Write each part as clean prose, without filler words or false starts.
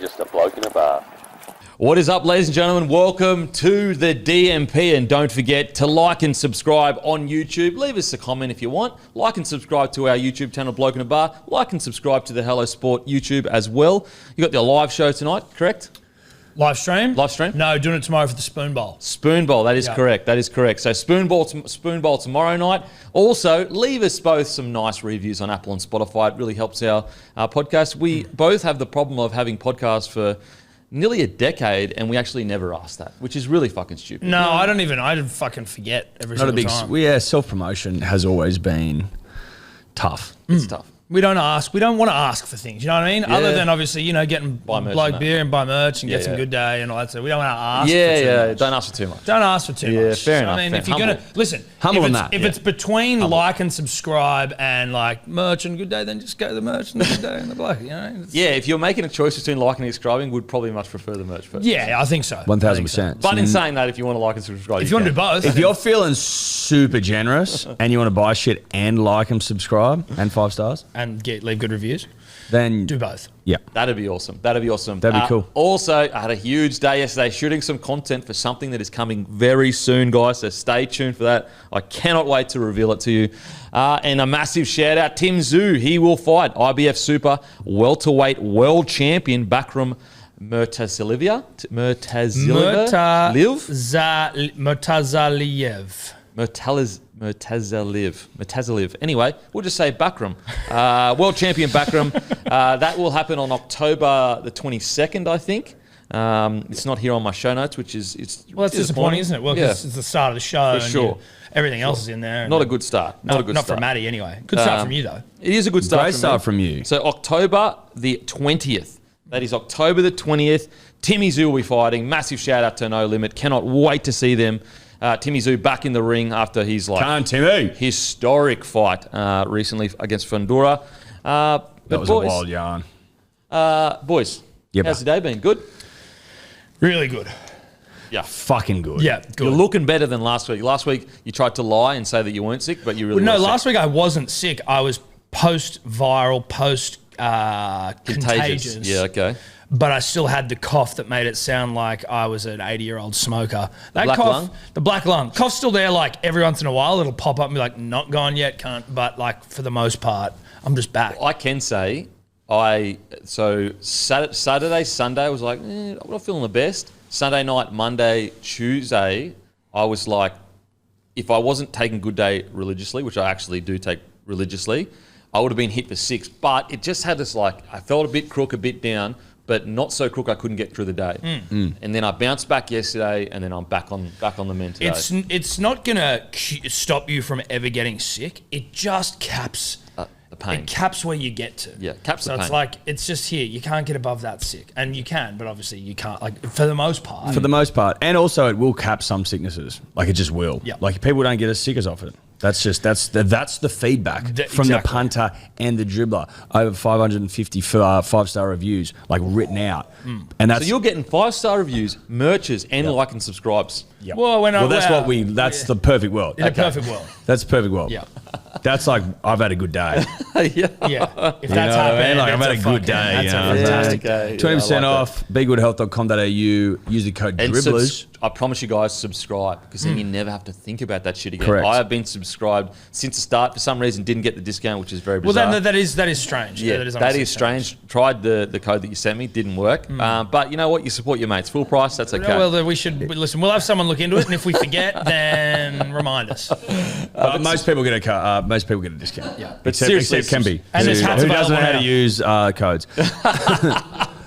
just a bloke in a bar. What is up, ladies and gentlemen? Welcome to the DMP, and don't forget to like and subscribe on YouTube. Leave us a comment if you want. Like and subscribe to our YouTube channel, Bloke in a Bar. Like and subscribe to the Hello Sport YouTube as well. You got the live show tonight, correct? Live stream? Live stream? No, doing it tomorrow for the Spoon Bowl. Spoon Bowl, that is correct. That is correct. So Spoon Bowl tomorrow night. Also, leave us both some nice reviews on Apple and Spotify. It really helps our podcast. We both have the problem of having podcasts for nearly a decade, and we actually never ask that, which is really fucking stupid. No, I fucking forget every single time. Yeah, self-promotion has always been tough. It's tough. We don't ask. We don't want to ask for things. You know what I mean? Yeah. Other than obviously, getting bloke beer and buy merch and get some good day and all that stuff. We don't want to ask. for too much. Don't ask for too much. Don't ask for too much. Fair enough. I mean, fair. if you're gonna listen, if it's between like and subscribe and like merch and good day, then just go to the merch and the good day and the bloke. If you're making a choice between liking and subscribing, would probably much prefer the merch first. Yeah, I think so. 1,000%. But in saying that, if you want to like and subscribe, if you want to do both, if you're feeling super generous and you want to buy shit and like and subscribe and 5 stars and leave good reviews, then do both. Yeah. That'd be awesome. That'd be cool. Also, I had a huge day yesterday shooting some content for something that is coming very soon, guys. So stay tuned for that. I cannot wait to reveal it to you. And a massive shout out, Tszyu. He will fight IBF Super welterweight world champion Bakram Murtazaliev. Murtazaliev. Anyway, we'll just say Bakram. World champion Bakram. That will happen on October the 22nd, I think. It's not here on my show notes, which is it's disappointing, isn't it? Well, because it's the start of the show. For sure. Everything else is in there. Not a good start. Not from Maddie, anyway. Good start from you, though. It is a good start. Great start from you. So October the 20th. That is October the 20th. Tszyu will be fighting. Massive shout out to No Limit. Cannot wait to see them. Tszyu back in the ring after his historic fight recently against Fundora. That was a wild yarn. Boys, how's the day been? Good? Really good. Yeah. Fucking good. Yeah, good. You're looking better than last week. Last week, you tried to lie and say that you weren't sick, but you really were sick. Last week I wasn't sick. I was post-viral, post-contagious. Yeah, okay. But I still had the cough that made it sound like I was an 80-year-old smoker. That black cough, lung? the black lung, cough's still there. Like every once in a while, it'll pop up and be like, "Not gone yet, cunt." But like for the most part, I'm just back. I can say, Saturday, Sunday, I was like, I'm not feeling the best. Sunday night, Monday, Tuesday, I was like, if I wasn't taking Good Day religiously, which I actually do take religiously, I would have been hit for 6. But it just had this I felt a bit crook, a bit down, but not so crook I couldn't get through the day. And then I bounced back yesterday, and then I'm back on the mend today. It's not gonna stop you from ever getting sick. It just caps the pain. It caps where you get to. Yeah, caps the pain. So it's like it's just here. You can't get above that sick, and you can, but obviously you can't. Like for the most part. For the most part, and also it will cap some sicknesses. Like it just will. Yeah. Like people don't get as sick as off it. That's the feedback from the punter and the dribbler. Over 550 5-star reviews, like written out, and that's so you're getting 5-star reviews, merches, and like and subscribes. Yep. Well, that's the perfect world. In a perfect world. That's the perfect world. Yeah. That's like I've had a good day. Yeah. If that's happening, like I've had a good day. That's a fantastic day. 20% off. BeGoodHealth.com.au. Use the code Dribblers. I promise you guys, subscribe, because then you never have to think about that shit again. Correct. I have been subscribed since the start. For some reason, didn't get the discount, which is very bizarre. Well, that is strange. Yeah, that is strange. Tried the code that you sent me, didn't work. But you know what? You support your mates. Full price, that's okay. Well, then we should listen. We'll have someone look into it, and if we forget, then remind us. Most people get a discount. Yeah, but seriously, it can be. And there's hats who doesn't know how available to use codes?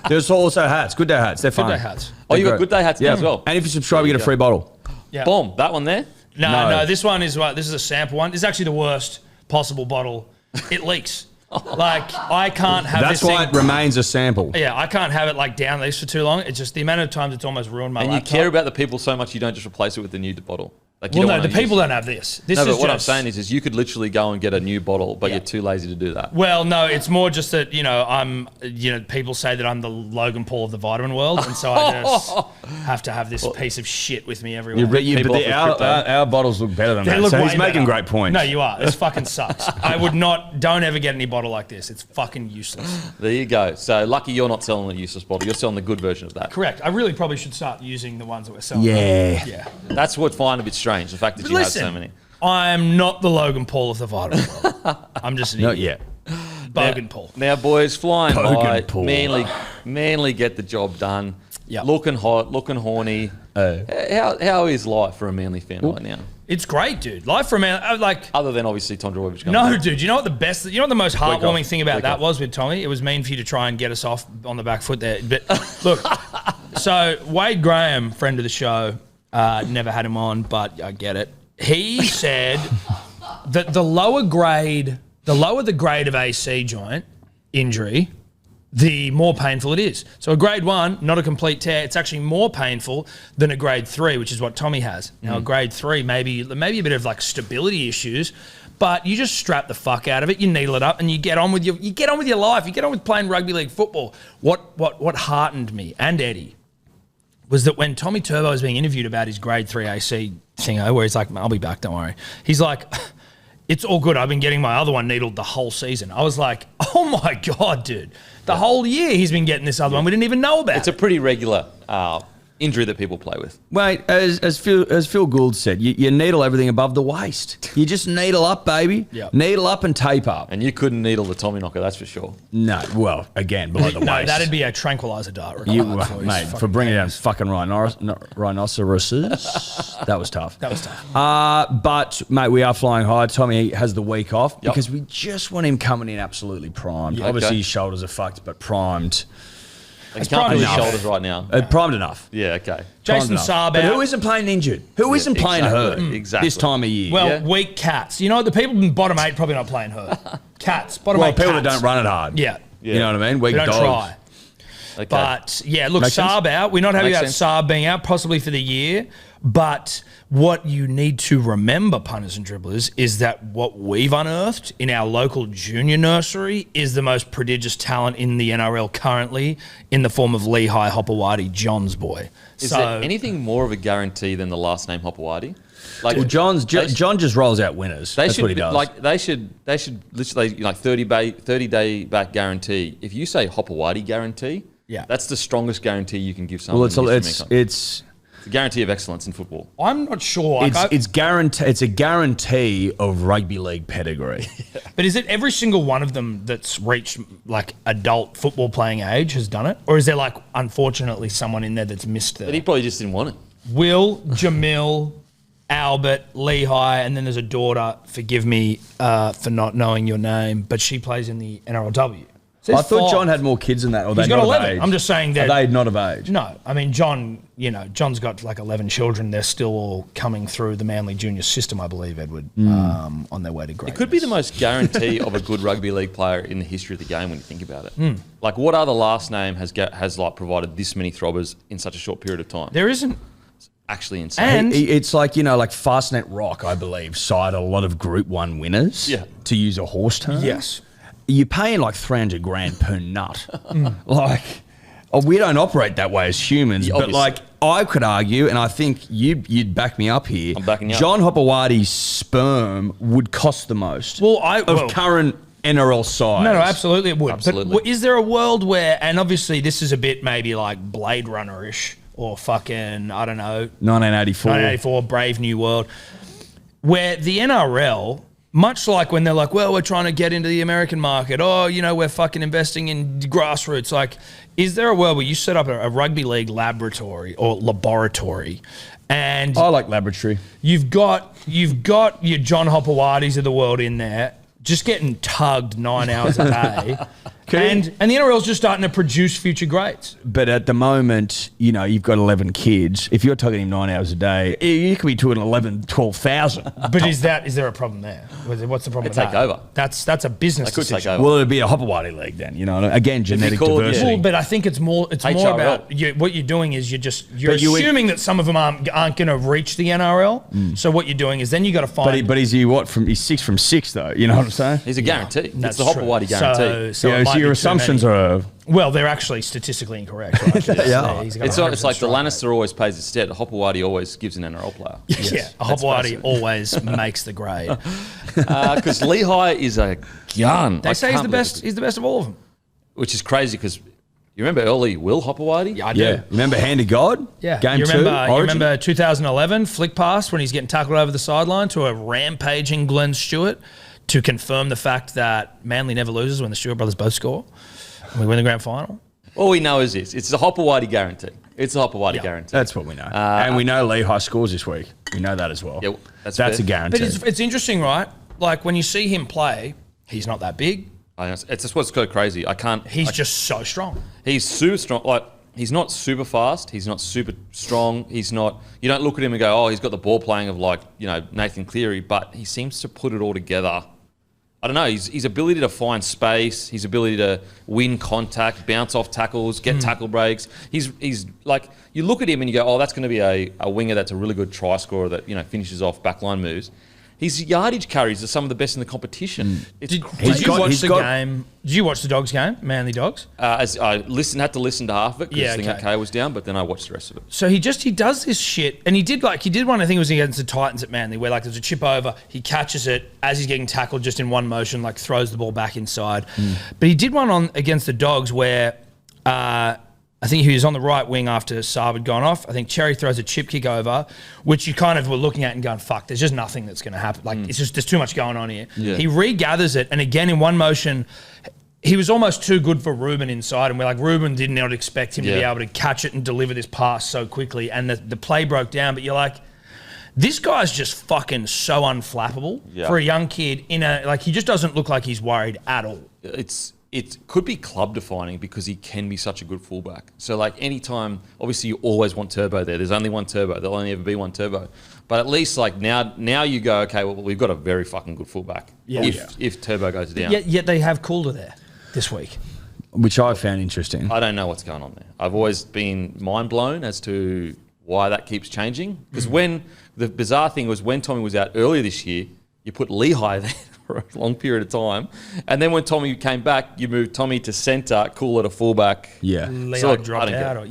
There's also hats. Good Day hats. They're fun. Good Day hats. Oh, you got Good Day hats as well. And if you subscribe, you get a free bottle. Yeah. Boom, that one there. No. This one is this is a sample one. This is actually the worst possible bottle. It leaks. Like I can't have. That's why it remains a sample. Yeah, I can't have it like down these for too long. It's just the amount of times it's almost ruined my laptop. And you care about the people so much, you don't just replace it with the new bottle. Like, well, no, the people don't have this. This no, is but what I'm saying is you could literally go and get a new bottle, but you're too lazy to do that. Well, no, it's more just that, people say that I'm the Logan Paul of the vitamin world, and so I just have to have this piece of shit with me everywhere. Our bottles look better than that. So he's making great points. No, you are. This fucking sucks. Don't ever get any bottle like this. It's fucking useless. There you go. So lucky you're not selling the useless bottle. You're selling the good version of that. Correct. I really probably should start using the ones that we're selling. Yeah. That's what I find a bit strange. The fact that you have so many. I'm not the Logan Paul of the vitamin world. I'm just an idiot. Not yet. Bogan Paul. Now, boys, flying by. Paul. Manly get the job done. Yep. Looking hot, looking horny. How is life for a Manly fan right now? It's great, dude. Life for a man, other than obviously Tom Dragovic. No, dude. You know what the most heartwarming thing about that was with Tommy? It was mean for you to try and get us off on the back foot there. But look, so Wade Graham, friend of the show, never had him on, but I get it. He said that the lower the grade of AC joint injury, the more painful it is. So a grade 1, not a complete tear, it's actually more painful than a grade 3, which is what Tommy has. Now a grade 3, maybe a bit of like stability issues, but you just strap the fuck out of it, you needle it up, and you get on with your life. You get on with playing rugby league football. What heartened me and Eddy was that when Tommy Turbo was being interviewed about his grade 3 AC thingo, where he's like, I'll be back, don't worry. He's like, it's all good. I've been getting my other one needled the whole season. I was like, oh my God, dude. The whole year he's been getting this other one. We didn't even know about it. It's a pretty regular injury that people play with. Mate, as Phil Gould said, you needle everything above the waist. You just needle up, baby. Yep. Needle up and tape up. And you couldn't needle the Tommy knocker, that's for sure. No, well, again, below the waist. No, that'd be a tranquilizer dart. Mate, for bringing down fucking rhinoceroses, that was tough. But, mate, we are flying high. Tommy has the week off because we just want him coming in absolutely primed. Yep. Obviously, his shoulders are fucked, but primed. He can't feel his shoulders right now. Primed enough. Yeah, okay. Jason Saab But who isn't playing injured? Who isn't playing hurt this time of year? Well, weak Cats. You know, the people in bottom 8 probably not playing hurt. Cats. Bottom 8 people Cats. that don't run it hard. Yeah. You know what I mean? Weak dogs. Try. Okay. But, yeah, look, Saab out. We're not happy about Saab being out, possibly for the year. But what you need to remember, punters and dribblers, is that what we've unearthed in our local junior nursery is the most prodigious talent in the NRL currently in the form of Lehigh Hopoate, John's boy. Is there anything more of a guarantee than the last name Hopoate? Like, well, John just rolls out winners. That's what he does. They should literally 30 day back guarantee. If you say Hopoate guarantee, that's the strongest guarantee you can give someone. Well, it's a guarantee of excellence in football. I'm not sure. It's a guarantee of rugby league pedigree. But is it every single one of them that's reached like adult football playing age has done it? Or is there like, unfortunately, someone in there that's missed it? But he probably just didn't want it. Will, Jamil, Albert, Lehigh, and then there's a daughter, forgive me for not knowing your name, but she plays in the NRLW. I thought John had more kids than that, or he's got 11. I'm just saying that. Are they not of age? No. I mean, John's got like 11 children. They're still all coming through the Manly Junior system, I believe, Edward, on their way to greatness. It could be the most guarantee of a good rugby league player in the history of the game when you think about it. Like, what other last name has like provided this many throbbers in such a short period of time? There isn't. Actually insane. And it's like, like Fastnet Rock, I believe, side a lot of Group 1 winners, to use a horse term. Yes. You're paying like $300,000 per nut. Like, we don't operate that way as humans. But like, I could argue, and I think you'd back me up here. I'm backing you up. John Hopoate's sperm would cost the most. Of current NRL size. No, absolutely it would. Absolutely. But is there a world where, and obviously this is a bit maybe like Blade Runner-ish or fucking, I don't know. 1984, Brave New World, where the NRL, much like when they're like, well, we're trying to get into the American market. Oh, we're fucking investing in grassroots. Like, is there a world where you set up a rugby league laboratory or laboratory and... I like laboratory. You've got your John Hopoates of the world in there just getting tugged 9 hours a day And the NRL's just starting to produce future greats. But at the moment, you've got 11 kids. If you're tugging him 9 hours a day, you could be doing 12,000. But is there a problem there? What's the problem with that? Take over. That's a business decision. Take over. Well, it'd be a Hopoate league then, Again, genetic diversity. Well, but I think it's more about what you're doing is you're assuming that some of them aren't going to reach the NRL. So what you're doing is then you got to find. But is he He's 6 from 6 though. You know what I'm saying? He's a guarantee. That's it's the Hopoate guarantee. So your assumptions are. Well, they're actually statistically incorrect. Right? It's like the Lannister always pays his debt. Hopoate always gives an NRL player. Yeah, Hopoate always makes the grade. Because Lehigh is a gun. They say he's the best. He's the best of all of them. Which is crazy because you remember early Will Hopoate? Yeah, I do. Remember Hand of God? Yeah. Game you 2? Remember 2011 flick pass when he's getting tackled over the sideline to a rampaging Glenn Stewart to confirm the fact that Manly never loses when the Stewart brothers both score. We win the grand final. All we know is this. It's a Hopoate guarantee. It's a Hopoate guarantee. That's what we know. And we know Lehigh scores this week. We know that as well. Yeah, that's a guarantee. But it's interesting, right? Like when you see him play, he's not that big. It's just what's so crazy. He's just so strong. He's super strong. Like he's not super fast. He's not super strong. He's not. You don't look at him and go, "Oh, he's got the ball playing of Nathan Cleary," but he seems to put it all together. I don't know. His ability to find space, his ability to win contact, bounce off tackles, get tackle breaks. He's like you look at him and you go, "Oh, that's going to be a winger that's a really good try scorer that finishes off backline moves." His yardage carries are some of the best in the competition. Did you watch the Dogs game, Manly Dogs? As I had to listen to half of it because I think K was down, but then I watched the rest of it. So he does this shit, and he did one. I think it was against the Titans at Manly, where there's a chip over, he catches it as he's getting tackled, just in one motion, throws the ball back inside. But he did one against the Dogs where. I think he was on the right wing after Saab had gone off. I think Cherry throws a chip kick over, which you kind of were looking at and going, fuck, there's just nothing that's going to happen. It's just, there's too much going on here. Yeah. He regathers it, and again, in one motion, he was almost too good for Ruben inside, and we're like, Ruben did not expect him to be able to catch it and deliver this pass so quickly, and the play broke down, but you're like, this guy's just fucking so unflappable for a young kid. He just doesn't look like he's worried at all. It could be club defining because he can be such a good fullback. So anytime, obviously you always want Turbo there. There's only one Turbo. There'll only ever be one Turbo. But at least now you go, okay, well, we've got a very fucking good fullback. If Turbo goes down. Yet they have Cooler there this week. Which I found interesting. I don't know what's going on there. I've always been mind blown as to why that keeps changing. Because the bizarre thing was when Tommy was out earlier this year, you put Lehigh there for a long period of time. And then when Tommy came back, you moved Tommy to centre, Cooler to fullback. Yeah. Lehigh dropped out.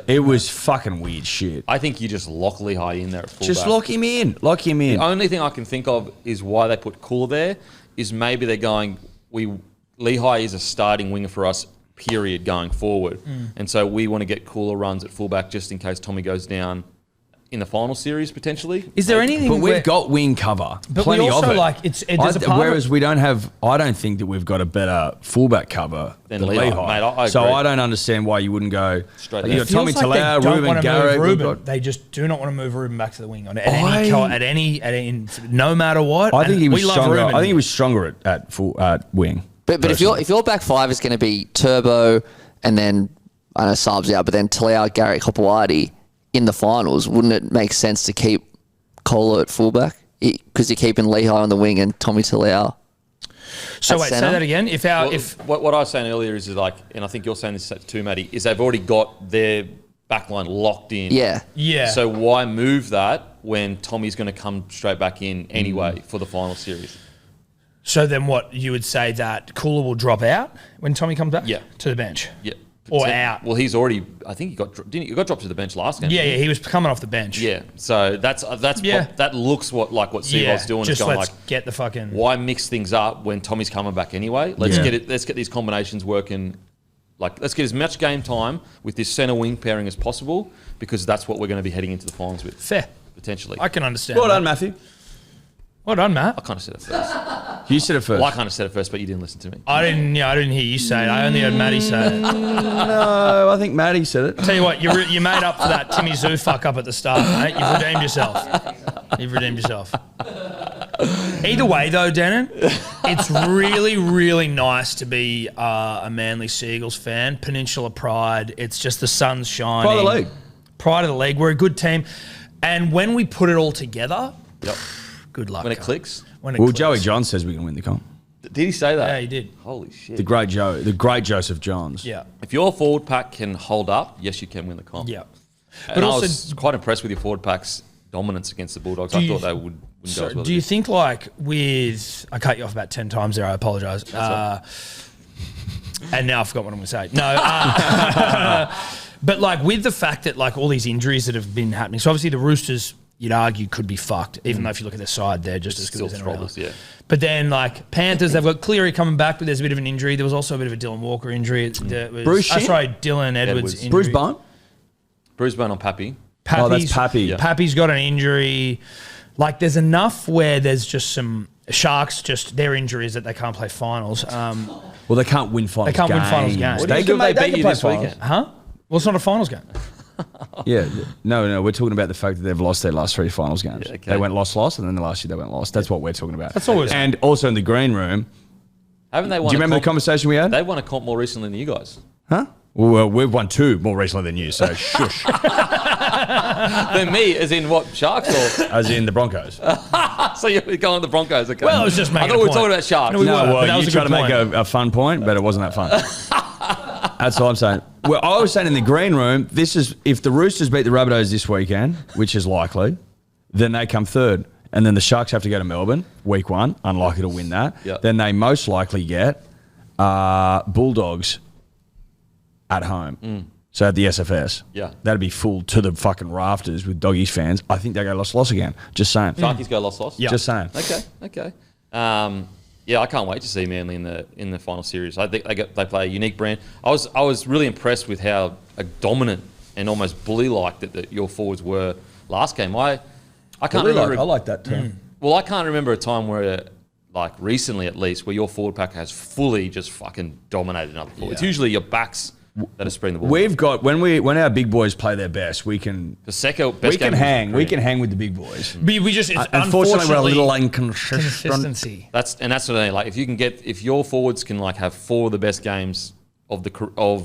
It was fucking weird shit. I think you just lock Lehigh in there at fullback. Just lock him in. The only thing I can think of is why they put Cooler there is maybe they're going, Lehigh is a starting winger for us, period, going forward. And so we want to get Cooler runs at fullback just in case Tommy goes down in the final series potentially. Is there anything? But we've got wing cover, but plenty we also of it. Whereas we don't have. I don't think that we've got a better fullback cover than Lehigh. Mate, I don't understand why you wouldn't go straight. You got Tommy Talau, Ruben Garrett. They just do not want to move Ruben back to the wing on no matter what. I think he was stronger. I think he was stronger at wing. But if your back five is going to be Turbo and then I know Saab's out, but then Talau, Garrett, Hopoate in the finals, wouldn't it make sense to keep Kohler at fullback? Because you're keeping Lehigh on the wing and Tommy Talau. So wait, say that again. What I was saying earlier is and I think you're saying this too, Matty, is they've already got their backline locked in. Yeah. So why move that when Tommy's going to come straight back in anyway for the final series? So then what, you would say that Cooler will drop out when Tommy comes back? Yeah. To the bench? Yeah. Or out? Well, he's already, I think he got dropped to the bench last game. Yeah, he was coming off the bench. Yeah. So that looks like what Seabold's doing. Just let's get the fucking... Why mix things up when Tommy's coming back anyway? Let's get these combinations working. Let's get as much game time with this centre wing pairing as possible because that's what we're going to be heading into the finals with. Fair. Potentially. I can understand. Well done, Matthew. Well done, Matt. I kind of said it first. You said it first. Well, I kind of said it first, but you didn't listen to me. I didn't hear you say it. I only heard Matty say it. No, I think Matty said it. Tell you what, you made up for that Timmy Tszyu fuck up at the start, mate. You've redeemed yourself. Either way, though, Denon, it's really, really nice to be a Manly Seagulls fan. Peninsula pride. It's just the sun's shining. Pride of the league. Pride of the league. We're a good team. And when we put it all together, good luck. When it clicks? Joey John says we can win the comp. Did he say that? Yeah, he did. Holy shit. The great Joseph Johns. Yeah. If your forward pack can hold up, yes, you can win the comp. Yeah. But I was quite impressed with your forward pack's dominance against the Bulldogs. I thought they wouldn't go as well. Do you think, like, with... I cut you off about 10 times there. I apologise. And now I forgot what I'm going to say. No. But, like, with the fact that, like, all these injuries that have been happening... So, obviously, the Roosters, you'd argue, could be fucked. Even though if you look at their side, they're just as good as anyone else. Yeah. But then, like, Panthers, they've got Cleary coming back, but there's a bit of an injury. There was also a bit of a Dylan Walker injury. Dylan Edwards injury. Bruce Bone? Bruce Bone on Pappy. That's Pappy. Yeah. Pappy's got an injury. Like, there's enough where there's just some... Sharks, just their injury is that they can't play finals. Well, they can't win finals games. They can't win finals games. They beat you this weekend. Huh? Well, it's not a finals game. Yeah. No. We're talking about the fact that they've lost their last 3 finals games. Yeah, okay. They went lost, and then the last year they went lost. That's what we're talking about. That's always. And also in the green room. Haven't they won? Do you remember the conversation we had? They won a comp more recently than you guys. Huh? Well, we've won 2 more recently than you, so shush. Than me, as in what, Sharks or? As in the Broncos. So you're going with the Broncos, okay. Well, I was just making I thought we were talking about Sharks. No, you tried to make a fun point, but it wasn't that fun. That's all I'm saying. Well, I was saying in the green room, this is if the Roosters beat the Rabbitohs this weekend, which is likely, then they come third. And then the Sharks have to go to Melbourne, week 1, unlikely to win that. Yep. Then they most likely get Bulldogs at home. So at the SFS. Yeah. That'd be full to the fucking rafters with Doggies fans. I think they go loss again. Just saying. Sharkies go loss? Yeah. Just saying. Okay. Yeah, I can't wait to see Manly in the final series. I think they play a unique brand. I was really impressed with how dominant and almost bully-like that your forwards were last game. I can't remember. I like that term. Well, I can't remember a time where, like recently at least, where your forward pack has fully just fucking dominated another forward. It's usually your backs that are spreading the ball. We've got when our big boys play their best, we can hang with the big boys. We just unfortunately we're a little inconsistent. That's what I mean. Like if your forwards can like have 4 of the best games of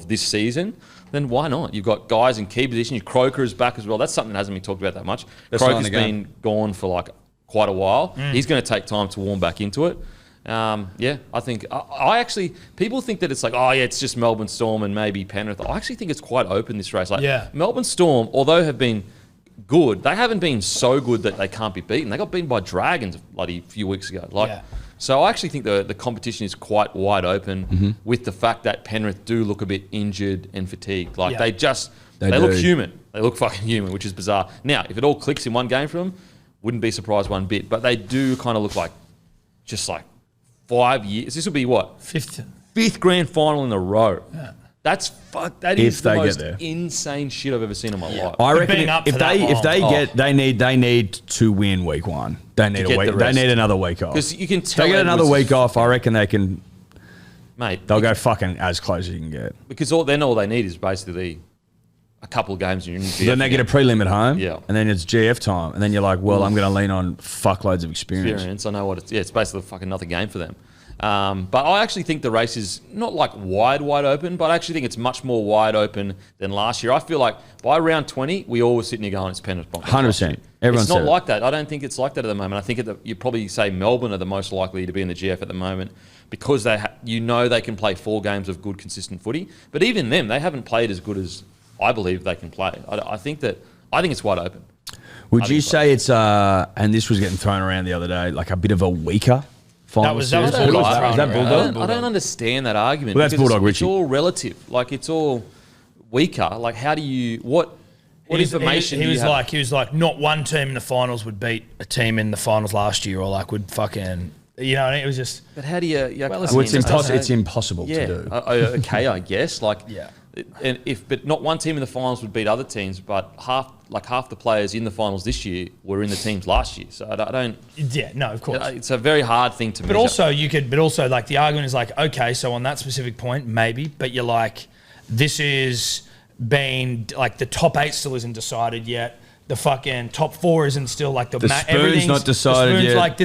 this season, then why not? You've got guys in key positions. Croker is back as well. That's something that hasn't been talked about that much. Croker's been gone for like quite a while. He's going to take time to warm back into it. I think I actually people think that it's like it's just Melbourne Storm and maybe Penrith. I actually think it's quite open this race. Melbourne Storm, although have been good, they haven't been so good that they can't be beaten. They got beaten by Dragons bloody a few weeks ago. So I actually think the competition is quite wide open with the fact that Penrith do look a bit injured and fatigued. They look human. They look fucking human, which is bizarre. Now, if it all clicks in one game for them, wouldn't be surprised one bit. But they do kind of look like just like 5 years. This will be what? Fifth grand final in a row. Yeah. That is the most insane shit I've ever seen in my life. I reckon they need to win week 1. They need a week. They need another week off. Because you can tell they get another week off. I reckon they can. Mate, they'll go fucking as close as you can get. Because all they need is basically a couple of games in your GF. Then they get a prelim at home. Yeah. And then it's GF time. And then you're like, well, I'm going to lean on fuckloads of experience. I know what it's. Yeah, it's basically fucking another game for them. But I actually think the race is not like wide open, but I actually think it's much more wide open than last year. I feel like by round 20, we all were sitting here going, it's Penrith Broncos. 100%. It's not like that. I don't think it's like that at the moment. I think you probably say Melbourne are the most likely to be in the GF at the moment because they can play 4 games of good, consistent footy. But even them, they haven't played as good as I believe they can play. I think it's wide open. Would you say it's, and this was getting thrown around the other day, like a bit of a weaker final series? That was Bulldog. I don't understand that argument. Well, that's Bulldog, Richie. It's all relative. Like, it's all weaker. Like, how do you... What information do you have? He was like, not one team in the finals would beat a team in the finals last year or like would fucking... You know, it was just... But how do you... it's impossible to do. Okay, I guess. Like... Yeah. But not one team in the finals would beat other teams, but half the players in the finals this year were in the teams last year. So I don't. Yeah, no, of course. It's a very hard thing to. But also, like the argument is like, okay, so on that specific point, maybe, but you're like, this is being like the top 8 still isn't decided yet. The fucking top 4 isn't still like the spoon's everything's not decided the spoon's yet. Like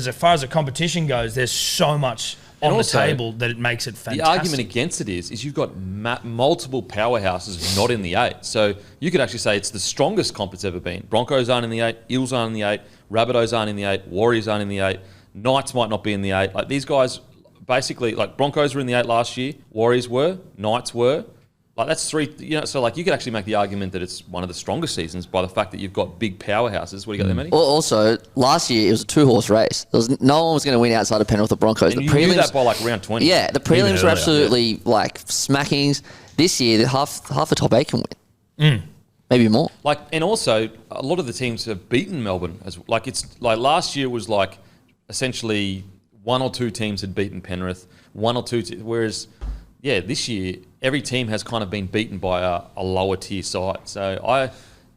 as far as the competition goes, there's so much on also, the table that it makes it fantastic. The argument against it is you've got multiple powerhouses not in the 8. So you could actually say it's the strongest comp it's ever been. Broncos aren't in the 8, Eels aren't in the 8, Rabbitohs aren't in the 8, Warriors aren't in the 8, Knights might not be in the 8. Like these guys, basically, like Broncos were in the 8 last year, Warriors were, Knights were. Like that's 3, so like you could actually make the argument that it's one of the strongest seasons by the fact that you've got big powerhouses. What do you got there, Matty? Also, last year it was a 2-horse race. No one was going to win outside of Penrith or Broncos. And The you prelims, knew that by like round 20. yeah, the prelims earlier, were absolutely like smackings. This year, half the top 8 can win. Maybe more. Like, and also a lot of the teams have beaten Melbourne as like it's like last year was like essentially 1 or 2 teams had beaten Penrith, 1 or 2, whereas this year every team has kind of been beaten by a lower tier side. So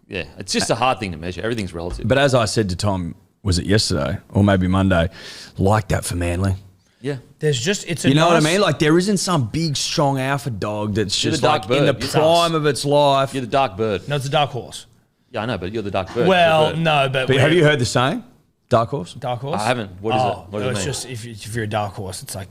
it's just a hard thing to measure. Everything's relative. But as I said to Tom, was it yesterday or maybe Monday? Like that for Manly. Yeah. There's just it's a You know what I nice- mean? Like there isn't some big strong alpha dog that's You're just the dark like in the bird. You're prime of its life. You're the dark bird. No, it's a dark horse. Yeah, I know, but you're the dark bird. Well, The bird. no, but But have you heard the saying? Dark horse? dark horse? I haven't. What is it? What does it it's mean? just if you're a dark horse, it's like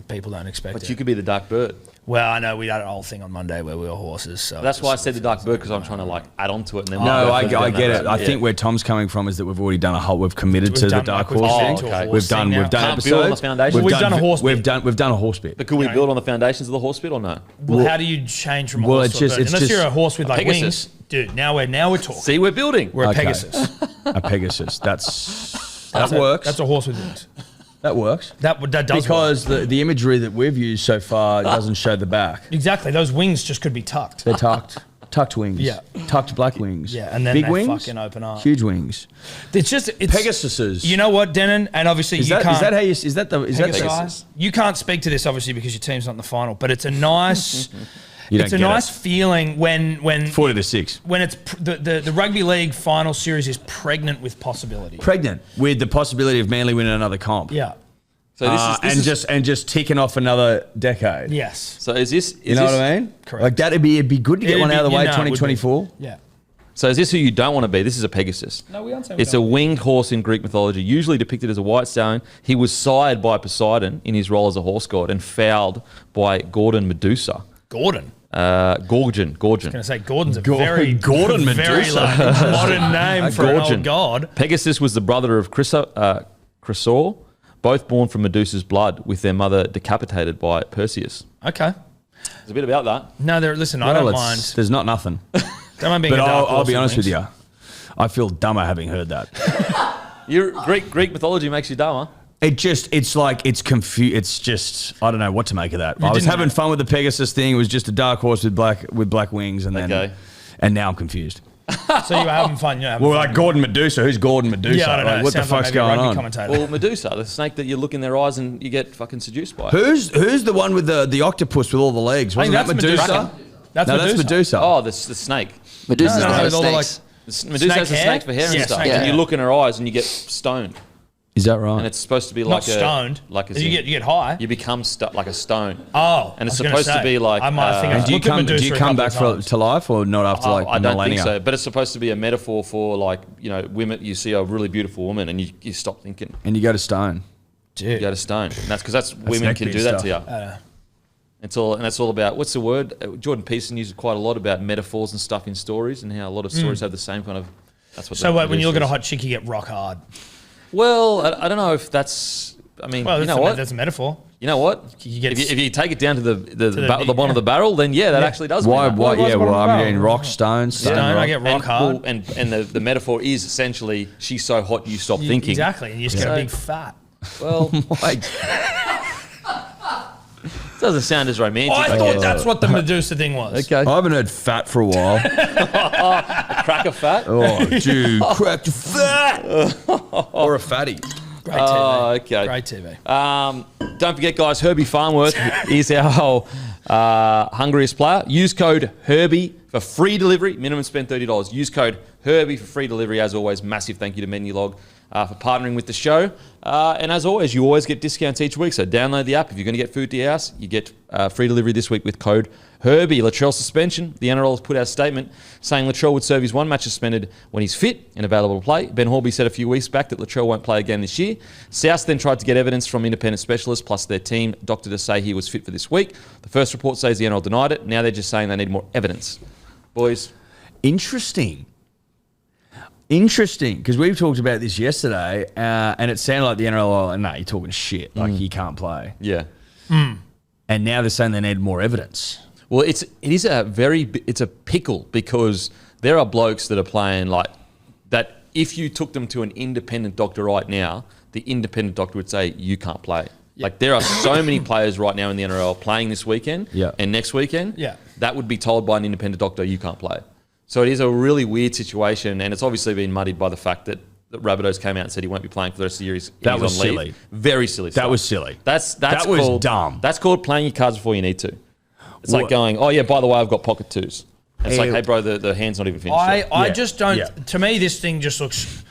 people don't expect But it. you could be the dark bird. Well, I know we had a whole thing on Monday where we were horses. So That's why I said the dark bird because I'm trying to like add on to it. And then No, we'll I go further down get that it. road. I Yeah. think where Tom's coming from is that we've already done we've committed to the dark horse committed thing. to a Okay. horse We've done thing we've now. done Can't build on the episodes. foundation. We've done a horse We've bit. done a horse bit. But could we build on the foundations of the horse bit or no? Well, how do you change from a Well, horse it's to a just- bird? it's Unless just you're a horse with like Pegasus. wings, dude. Now we're talking. See, we're building. We're a Okay. Pegasus. A Pegasus. That works. That's a horse with wings. That works. That does Because work. the imagery that we've used so far doesn't show the back. Exactly. Those wings just could be tucked. They're tucked wings. Yeah. Tucked black wings. Yeah, and then big they wings, fucking open up. Huge wings. It's Pegasuses. You know what, Denon? And obviously Is you that can't. is that how you is that the is that Pegasus. You can't speak to this obviously because your team's not in the final, but it's a nice. You don't it's a get nice it. feeling when 40-6. when it's the rugby league final series is pregnant with possibility. Pregnant with the possibility of Manly winning another comp. Yeah. So this is and just ticking off another decade. Yes. So is this? You know what I mean? Correct. Like it'd be good to get It'd one be- out of the way. it would be. 2024. Yeah. So is this who you don't want to be? This is a Pegasus. No, we aren't saying we It's a don't. winged horse in Greek mythology, usually depicted as a white stallion. He was sired by Poseidon in his role as a horse god and fouled by Gordon Medusa. Gordon. Gorgon. Gonna say Gordon's a very Gordon very Medusa. like, modern name for an old god. Pegasus was the brother of Chrysaor, both born from Medusa's blood, with their mother decapitated by Perseus. Okay. There's a bit about that. No, listen, I don't Well, mind. There's not nothing. Don't mind being But a dark I'll horse be with honest with wings. you. I feel dumber having heard that. Greek mythology makes you dumb, huh? It's confused. It's just I don't know what to make of that. I was didn't having know. fun with the Pegasus thing. It was just a dark horse with black wings, and then Okay. and now I'm confused. So you were having fun. You were having Well, fun. like Gordon Medusa. Who's Gordon Medusa? Yeah, I don't know. Like, what the Sounds like fuck's maybe a going rugby on? commentator. Well, Medusa, the snake that you look in their eyes and you get fucking seduced by. Who's the one with the octopus with all the legs? I think Wasn't that that's Medusa? Medusa. That's no, Medusa. that's Medusa. Oh, the snake. Medusa's No, no, with all the, snakes. Medusa has the hair? snakes for hair Yeah, and stuff. snake And hair. you look in her eyes and you get stoned. Is that right? And it's supposed to be Not like stoned. Like you get high. You become like a stone. Oh, And it's I was gonna supposed to be like, I might think uh, I've and do you looked at come Medusa a back couple of times. to life or not after like I don't millennia? think so. But it's supposed to be a metaphor for like, women. You see a really beautiful woman and you stop thinking. And you go to stone. You go to stone. And that's women neck can beat do that stuff. to you. It's all about, what's the word? Jordan Peterson uses quite a lot about metaphors and stuff in stories and how a lot of stories have the same kind of. That's what. So that when you look at a is. hot chick, you get rock hard. Well, I don't know if that's. I mean, Well, you know what? that's a metaphor. You know what? You get if you take it down to the the bottom of the barrel, then that actually does. Why? mean that. Why? Well, Yeah. what's Well, one I'm about? getting rock, stone, Stone, rock. I get rock hard. And the metaphor is essentially she's so hot you stop thinking. Exactly, and you just get a big fat. Well, Like, it doesn't sound as romantic. I thought that's what the Medusa thing was. Okay. I haven't heard fat for a while. Crack a fat. Oh, dude, cracked a fat or a fatty. Great TV. Oh, okay. Great TV. Don't forget, guys, Herbie Farnworth is our hungriest player. Use code Herbie for free delivery. Minimum spend $30. Use code Herbie for free delivery. As always, massive thank you to Menulog for partnering with the show. And as always, you always get discounts each week. So download the app. If you're going to get food to your house, you get free delivery this week with code Herbie, Latrell suspension. The NRL has put out a statement saying Latrell would serve his one match suspended when he's fit and available to play. Ben Horby said a few weeks back that Latrell won't play again this year. South then tried to get evidence from independent specialists plus their team doctor to say he was fit for this week. The first report says the NRL denied it. Now they're just saying they need more evidence. Boys. Interesting, because we've talked about this yesterday, and it sounded like the NRL, like, no, you're talking shit. Like, he can't play. Yeah. And now they're saying they need more evidence. Well, it's a pickle because there are blokes that are playing like that. If you took them to an independent doctor right now, the independent doctor would say you can't play. Like there are so many players right now in the NRL playing this weekend and next weekend. That would be told by an independent doctor you can't play. So it is a really weird situation, and it's obviously been muddied by the fact that Rabbitohs came out and said he won't be playing for the rest of the year. That was on leave. silly. Very silly stuff. That was silly. That was called, dumb. That's called playing your cards before you need to. It's like going, oh yeah, by the way, I've got pocket twos. And it's like, hey bro, the hand's not even finished yet. I just don't. Yeah. To me, this thing just looks.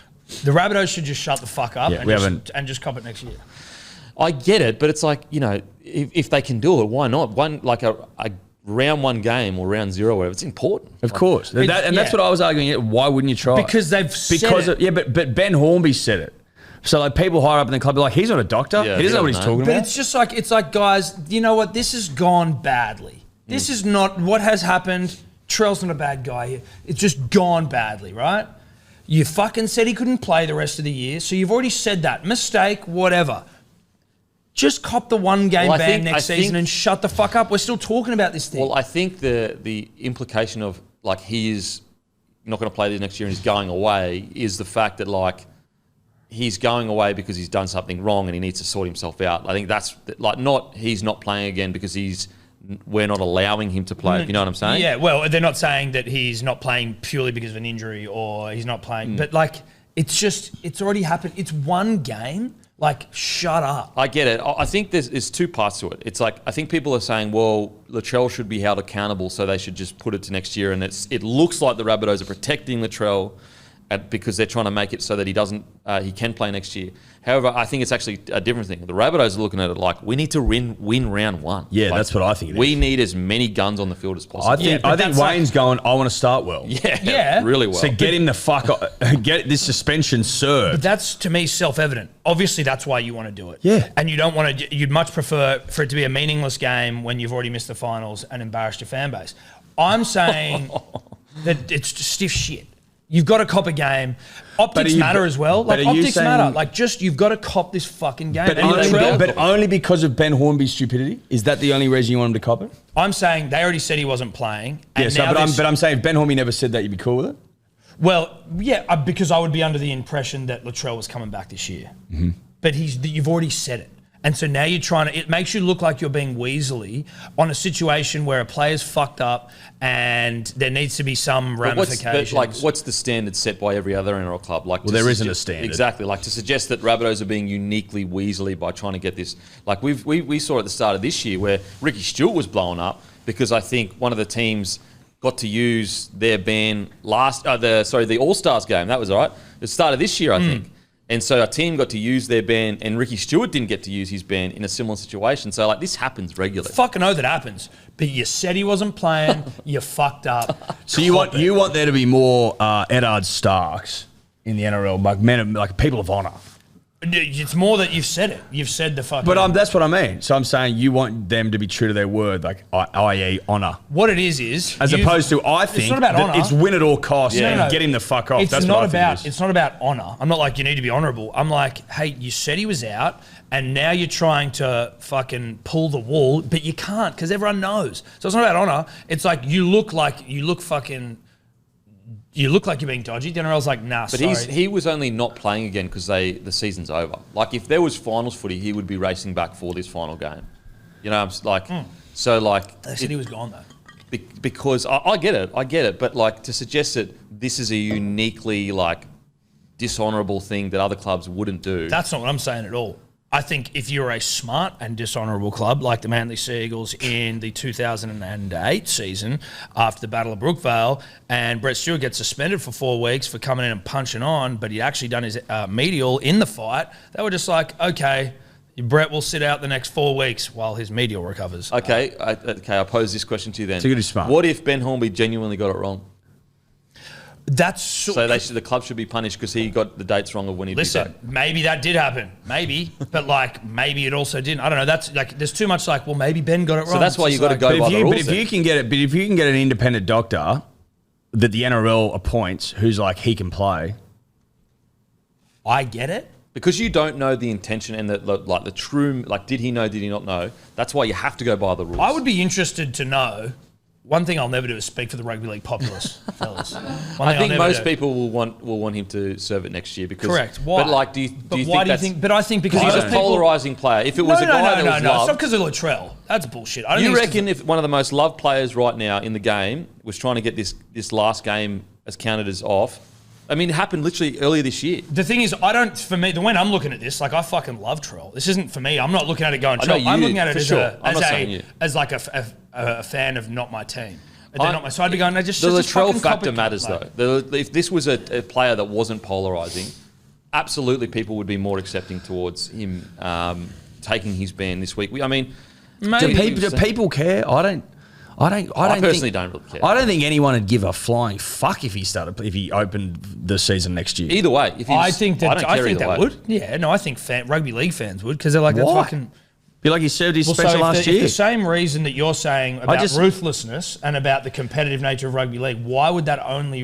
The Rabbitohs should just shut the fuck up and just cop it next year. I get it, but it's like, you know, if they can do it, why not? One like a round one game or round zero, or whatever, it's important. Of course. That's what I was arguing. Why wouldn't you try because they've said it. Yeah, but Ben Hornby said it. So like people higher up in the club are like, he's not a doctor. He doesn't know what he's talking about. But it's just like, guys, you know what? This has gone badly. This is not what has happened. Trell's not a bad guy here. It's just gone badly, right? You fucking said he couldn't play the rest of the year, so you've already said that. Mistake, whatever. Just cop the one game ban next season and shut the fuck up. We're still talking about this thing. Well, I think the implication of like he is not going to play this next year and he's going away is the fact that like he's going away because he's done something wrong and he needs to sort himself out. I think that's like he's not playing again because we're not allowing him to play. You know what I'm saying? Yeah. Well, they're not saying that he's not playing purely because of an injury or he's not playing, but like it's already happened. It's one game. Like, shut up. I get it. I think there's two parts to it. It's like, I think people are saying, well, Latrell should be held accountable, so they should just put it to next year. And it looks like the Rabbitohs are protecting Latrell because they're trying to make it so that he can play next year. However, I think it's actually a different thing. The Rabbitohs are looking at it like, we need to win round one. Yeah, like, that's what I think it is. We need as many guns on the field as possible. I think Wayne's going, I want to start well. Yeah, really well. So get him the fuck get this suspension served. But that's, to me, self-evident. Obviously, that's why you want to do it. Yeah. And you don't want to, you'd much prefer for it to be a meaningless game when you've already missed the finals and embarrassed your fan base. I'm saying that it's just stiff shit. You've got to cop a game. Optics matter as well. Like, optics matter. Like, you've got to cop this fucking game. But only because of Ben Hornby's stupidity? Is that the only reason you want him to cop it? I'm saying they already said he wasn't playing. And but I'm saying if Ben Hornby never said that, you'd be cool with it? Well, yeah, because I would be under the impression that Latrell was coming back this year. Mm-hmm. But you've already said it. And so now you're trying to, it makes you look like you're being weaselly on a situation where a player's fucked up and there needs to be some ramifications. What's the standard set by every other NRL club? Like, well, there isn't a standard. Exactly. Like to suggest that Rabbitohs are being uniquely weaselly by trying to get this. Like we saw at the start of this year where Ricky Stewart was blown up because I think one of the teams got to use their ban the All-Stars game. That was all right. The start of this year, I think. And so our team got to use their ban, and Ricky Stewart didn't get to use his ban in a similar situation. So, like, this happens regularly. Fucking know that happens. But you said he wasn't playing. You fucked up. So you want there to be more Eddard Starks in the NRL, like men, like people of honour. It's more that you've said it. You've said the fucking... But that's what I mean. So I'm saying you want them to be true to their word, like i.e. honour. What it is... As opposed to, I think, it's not about honour. It's win at all costs and get him the fuck off. That's what I think it is. It's not about honour. I'm not like, you need to be honourable. I'm like, hey, you said he was out and now you're trying to fucking pull the wool, but you can't because everyone knows. So it's not about honour. It's like you look like you're being dodgy. The NRL's like, nah, but sorry. He was only not playing again because the season's over. Like, if there was finals footy, he would be racing back for this final game. You know, I'm like, so like... They said he was gone, though. Because I get it. But, like, to suggest that this is a uniquely, like, dishonourable thing that other clubs wouldn't do... That's not what I'm saying at all. I think if you're a smart and dishonourable club like the Manly Seagulls in the 2008 season after the Battle of Brookvale and Brett Stewart gets suspended for 4 weeks for coming in and punching on, but he'd actually done his medial in the fight, they were just like, okay, Brett will sit out the next 4 weeks while his medial recovers. Okay, I pose this question to you then. So you're smart. What if Ben Hornby genuinely got it wrong? So the club should be punished because he got the dates wrong of when he listen, did that. maybe that did happen. Maybe. But, like, maybe it also didn't. I don't know. That's, like, there's too much, like, well, maybe Ben got it wrong. So that's why you got to go But by the rules. if you can get an independent doctor that the NRL appoints who's like, he can play. I get it. Because you don't know the intention and the true, like, did he know, did he not know? That's why you have to go by the rules. I would be interested to know. One thing I'll never do is speak for the rugby league populace, fellas. I think most people will want him to serve it next year because. Correct. Why? But like, do you think? But I think because he's a polarizing player. If it was a guy that was it's loved, not because of Latrell. That's bullshit. I don't you think reckon if one of the most loved players right now in the game was trying to get this last game as counted as off? I mean, it happened literally earlier this year. The thing is, for me, when I'm looking at this, like, I fucking love Trell. This isn't for me. I'm not looking at it going, Trell. I'm looking at it as like a fan of not my team. They're not my, so I'd be going, no, just the Latrell factor matters, though. If this was a player that wasn't polarising, absolutely people would be more accepting towards him taking his ban this week. I mean, do people care? I personally don't really care. I don't think anyone would give a flying fuck if he opened the season next year. Either way, I think that would. Yeah, no, I think rugby league fans would because they're like, that's fucking. Be like he served his suspension last year. If the same reason that you're saying about ruthlessness and about the competitive nature of rugby league, why would that only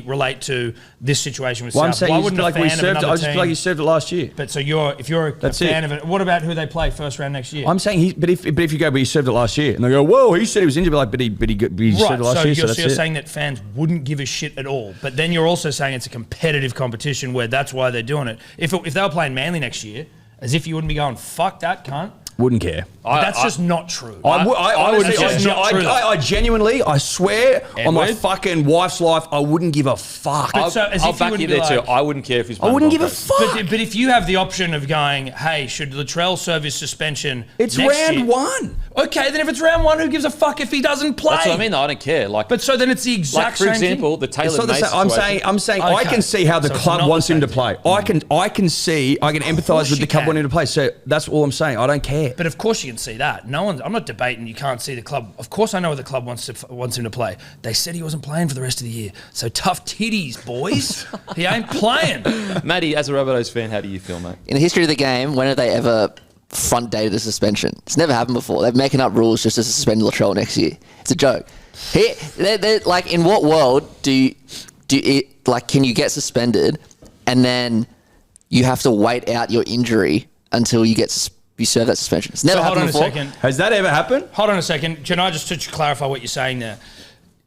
relate to this situation with South? Why wouldn't a fan of another team? I just feel like he served it last year. But so if you're a fan of it, what about who they play first round next year? I'm saying but if you go, but he served it last year, and they go, whoa, he said he was injured, but he served it last year. So you're saying that fans wouldn't give a shit at all, but then you're also saying it's a competitive competition where that's why they're doing it. If they were playing Manly next year, as if you wouldn't be going, fuck that cunt. Wouldn't care. That's just not true. I genuinely, I swear on my fucking wife's life, I wouldn't give a fuck. I'll back you there too. I wouldn't care if he's playing. I wouldn't give a fuck. But if you have the option of going, hey, should Latrell serve his suspension? It's round one. Okay, then if it's round one, who gives a fuck if he doesn't play? That's what I mean. I don't care. But so then it's the exact same thing. For example, the Taylor May situation. I'm saying I can see how the club wants him to play. I can empathise with the club wanting him to play. So that's all I'm saying. I don't care. But of course you can see that. I'm not debating you can't see the club. Of course I know the club wants him to play. They said he wasn't playing for the rest of the year. So tough titties, boys. He ain't playing. Matty, as a Rabbitohs fan, how do you feel, mate? In the history of the game, when have they ever front dated a suspension? It's never happened before. They're making up rules just to suspend Latrell next year. It's a joke. They're like, in what world can you get suspended and then you have to wait out your injury until you serve that suspension? It's never happened before. Hold on a second. Has that ever happened? Hold on a second. Can I just clarify what you're saying there?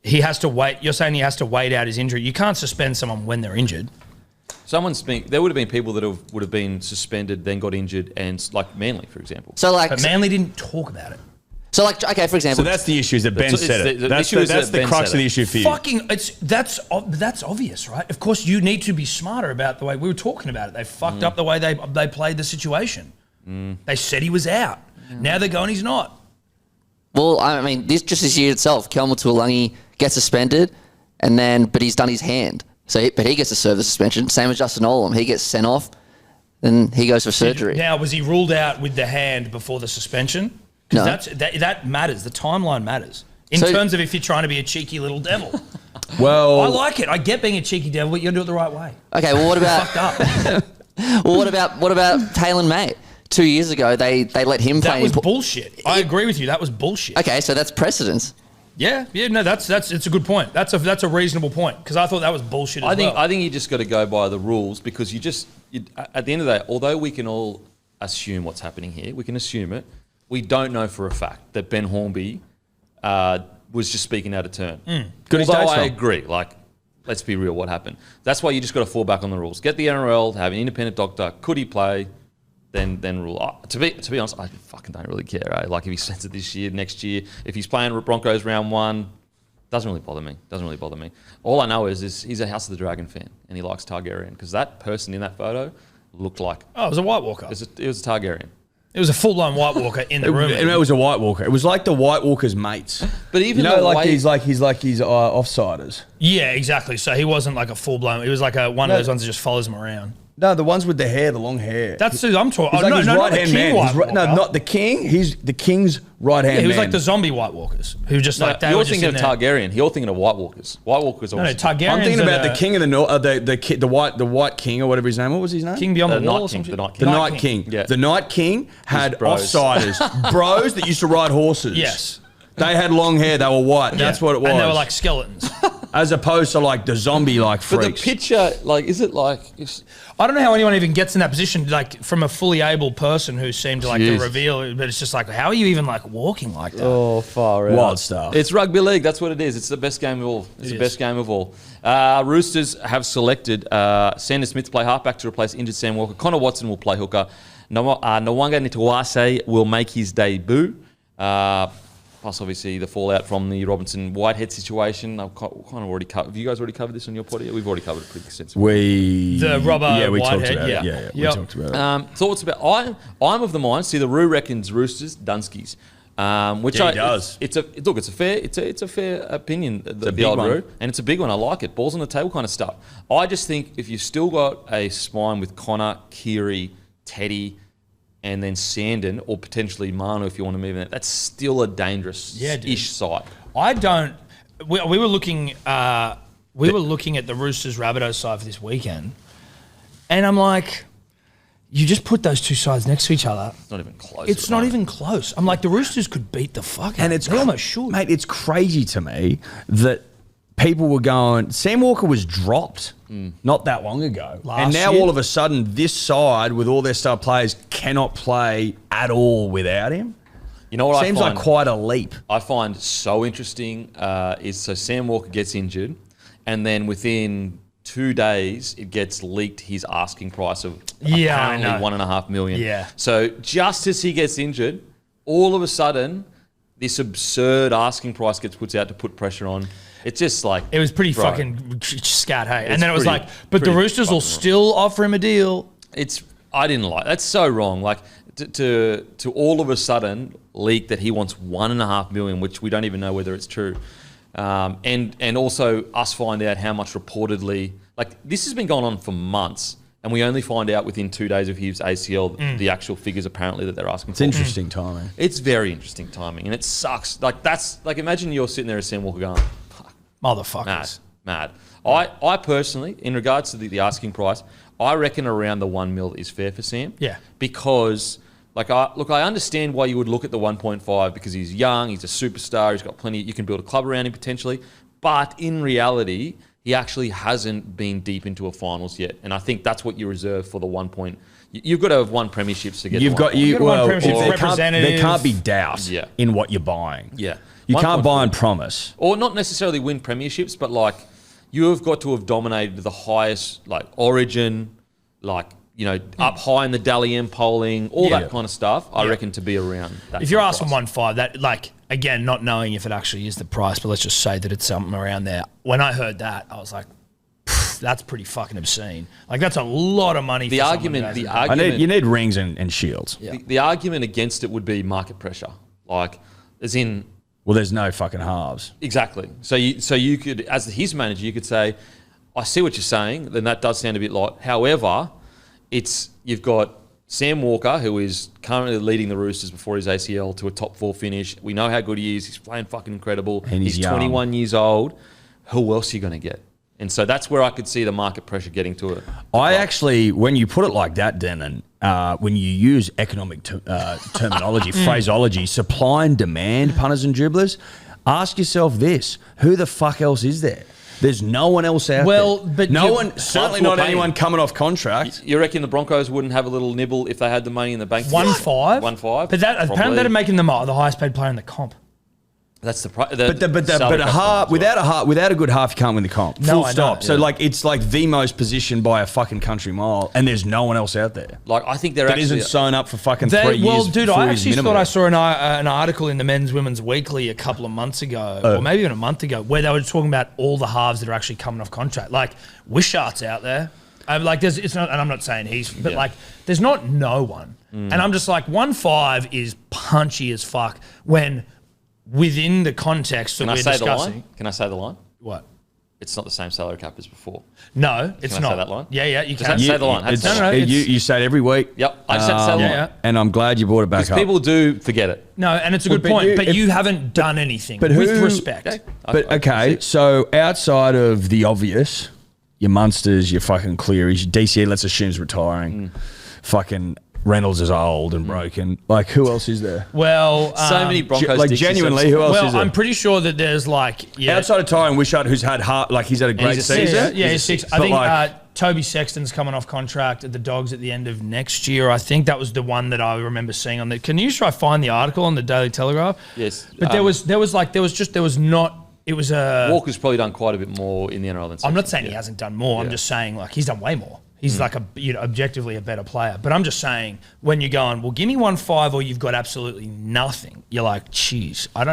He has to wait. You're saying he has to wait out his injury. You can't suspend someone when they're injured. There would have been people that would have been suspended, then got injured, and like Manly, for example. But Manly didn't talk about it. So okay, for example. So that's the issue, is that Ben said it. That's the crux of the issue for you. That's obvious, right? Of course, you need to be smarter about the way we were talking about it. They fucked up the way they played the situation. They said he was out. Now they're going, he's not. Well, I mean, this year itself, Kelma Tuolangi gets suspended, but he's done his hand. But he gets to serve the suspension. Same as Justin Olam. He gets sent off, then he goes for surgery. Now, was he ruled out with the hand before the suspension? Because that matters. The timeline matters. In terms of if you're trying to be a cheeky little devil. Well, I like it. I get being a cheeky devil, but you got to do it the right way. Okay, well, what about... fucked up. Well, what about Taylor May? 2 years ago, they let him play. That was bullshit. I agree with you. That was bullshit. Okay, so that's precedence. Yeah, no, that's it's a good point. That's a reasonable point because I thought that was bullshit. I think you just got to go by the rules because at the end of the day, although we can all assume what's happening here, we can assume it. We don't know for a fact that Ben Hornby was just speaking out of turn. Although I agree, let's be real, what happened? That's why you just got to fall back on the rules. Get the NRL, have an independent doctor. Could he play? Then rule. To be honest, I fucking don't really care. Right? Like if he spends it this year, next year, if he's playing Broncos round one, doesn't really bother me. All I know is he's a House of the Dragon fan and he likes Targaryen because that person in that photo looked like it was a White Walker. It was a Targaryen. It was a full-blown White Walker in the room. It was a White Walker. It was like the White Walker's mates. But even he's offsiders. Yeah, exactly. So he wasn't like a full-blown. He was like one of those ones that just follows him around. No, the ones with the hair, the long hair. That's who I'm talking. He's like his right-hand man. No, not the king. He's the king's right-hand man. He was like the zombie White Walkers who just like they you're were just thinking of in there. Targaryen. You're thinking of White Walkers. White Walkers. No, Also. Targaryens. I'm thinking about the king of the north, the white king or whatever his name. What was his name? King Beyond the Night Wall. Or King, something. the Night King. The Night King. Yeah. The Night King had bros. offsiders, bros that used to ride horses. Yes. They had long hair. They were white. That's what it was. And they were like skeletons. as opposed to like the zombie like But freaks. the picture, like, is it like? I don't know how anyone even gets in that position, like from a fully able person who seemed to like to Jeez. reveal, but it's just like, how are you even like walking like that? Oh, far out. Wild stuff. It's rugby league. That's what it is. It's the best game of all. It's the best game of all. Roosters have selected Sanders Smith to play halfback to replace injured Sam Walker. Connor Watson will play hooker. Nwanga Nitawase will make his debut. Plus, obviously, the fallout from the Robinson-Whitehead situation. I've kind of already covered. Have you guys already covered this on your pod? We've already covered it pretty extensively. The Robert we Whitehead, talked about yeah. it. Yeah, we Yep. talked about it. Thoughts about? I'm of the mind. See, the Roo reckons Roosters, Dunskies. Which Yeah, he does. It's a fair opinion. The big old one. Roo, and it's a big one. I like it. Balls on the table kind of stuff. I just think if you've still got a spine with Connor, Keary, Teddy, and then Sandon, or potentially Manu if you want to move in, that's still a dangerous-ish side. I don't. We were looking. We were looking at the Roosters Rabbitohs side for this weekend, and I'm like, you just put those two sides next to each other. It's not even close. It's not even close. I'm like, the Roosters could beat the fuck out. And it's they almost should. Mate, it's crazy to me that people were going, Sam Walker was dropped not that long ago. And now year. all of a sudden, this side with all their star players cannot play at all without him. You know what Seems I find? like quite a leap. I find so interesting is so Sam Walker gets injured, and then within 2 days it gets leaked his asking price of apparently $1.5 million. Yeah. So just as he gets injured, all of a sudden this absurd asking price gets put out to put pressure on. It's just like It was pretty bro, fucking scat, hey. And It's then it was pretty- like, but the pretty Roosters will fucking still offer him a deal. I didn't like. That's so wrong. Like to all of a sudden leak that he wants $1.5 million, which we don't even know whether it's true, and also us find out how much reportedly. Like this has been going on for months, and we only find out within 2 days of his ACL the actual figures apparently that they're asking It's for. interesting timing. It's very interesting timing, and it sucks. Like that's like imagine you're sitting there as Sam Walker going, Motherfuckers. mad. I personally, in regards to the asking price, I reckon around the $1 million is fair for Sam. Yeah. Because, I understand why you would look at the 1.5 because he's young, he's a superstar, he's got plenty. You can build a club around him potentially, but in reality, he actually hasn't been deep into a finals yet, and I think that's what you reserve for the 1 point. You've got to have won premierships to get. You've the got 1 point. you. You've got one Well, premiership there can't, representative. there can't be doubt Yeah. in what you're buying. Yeah. You can't buy 1.4. and promise. Or not necessarily win premierships, but like you have got to have dominated the highest like origin, like up high in the Dally M polling, all that kind of stuff. I reckon to be around that. If you're kind of asking price. 1.5, that like again, not knowing if it actually is the price, but let's just say that it's something around there. When I heard that, I was like, that's pretty fucking obscene. Like that's a lot of money. The for argument, someone who hasn't- You need rings and shields. the argument against it would be market pressure, like as in Well, there's no fucking halves. exactly. So you could, as his manager, you could say, I see what you're saying. Then that does sound a bit light. However, you've got Sam Walker, who is currently leading the Roosters before his ACL to a top 4 finish. We know how good he is. He's playing fucking incredible. And he's young. 21 years old. Who else are you going to get? And so that's where I could see the market pressure getting to it. I actually, when you put it like that, Denon, when you use economic terminology, phraseology, supply and demand, punters and dribblers, ask yourself this: who the fuck else is there? There's no one else out Well, there. but no you- one, certainly Clubs not will pay anyone him. coming off contract. You reckon the Broncos wouldn't have a little nibble if they had the money in the bank? 1.5. 1.5. But that apparently Probably. that'd make him the highest paid player in the comp. That's the But a half without a good half, you can't win the comp. No, Full I know. stop. So Yeah. it's like the most positioned by a fucking country mile, and there's no one else out there Like I think they're that actually isn't sewn up for fucking 3 years. Well, dude, 4 I years actually minimum. thought I saw an article in the Men's Women's Weekly a couple of months ago, or maybe even a month ago, where they were talking about all the halves that are actually coming off contract. Like Wishart's out there. It's not, and I'm not saying but Yeah. like, there's not no one, and I'm just like 1.5 is punchy as fuck when within the context that Can I we're say the discussing. line? Can I say the line? What? it's not the same salary cap as before. No, it's Can I not. say that line? Yeah, you Just can. had to say the line. Had to It's- say the line. you say it every week. Yep, I just had to say the line. yeah. And I'm glad you brought it back Because up. people do forget it. No, and it's a good but point. you- But if- you haven't done anything. but with who- respect. Okay. But I okay, see. so outside of the obvious, your Munsters, your fucking Clearys, your DCE, let's assume is retiring. Fucking Reynolds is old and broken. Like, who else is there? Well, So many Broncos. like, Dixie genuinely, subs- who else is well, there? I'm pretty sure that there's like Outside of Tyron Wishart, who's had he's had a great he's a season. six. Yeah, He's he's a six. six. I But think like- Toby Sexton's coming off contract at the Dogs at the end of next year. I think that was the one that I remember seeing on the. Can you try find the article on the Daily Telegraph? Yes. But there was not. It was a. Walker's probably done quite a bit more in the NRL than I'm not Sexton. saying he hasn't done more. I'm Yeah. just saying like he's done way more. He's like objectively a better player. But I'm just saying when you're going, well, give me 1.5 or you've got absolutely nothing. You're like, geez, I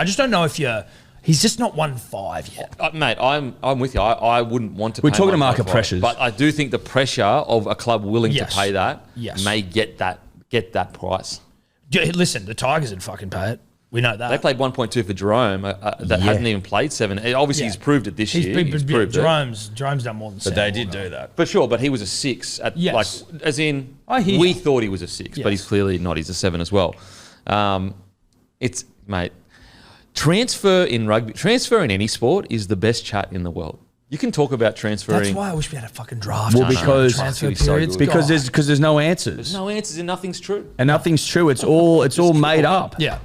just don't know if you're. He's just not 1.5 yet. Mate, I'm with you. I wouldn't want to. We're pay talking my market 1.5, pressures. but I do think the pressure of a club willing Yes. to pay that Yes. may get that price. Listen, the Tigers would fucking pay it. We know that. They played 1.2 for Jerome that hadn't even played 7. Obviously, he's proved it this year. He's proved it. Jerome's done more than But they did do that. For sure, but he was a 6. Yes. As in, I hear we you. thought he was a 6, but Yes. he's clearly not. He's a 7 as well. Mate, transfer in rugby, transfer in any sport is the best chat in the world. You can talk about transferring. That's why I wish we had a fucking draft. Well, because- transfer It'd be so periods. good. Because God. there's no answers. There's no answers and nothing's true. And nothing's true. It's all made up. Yeah.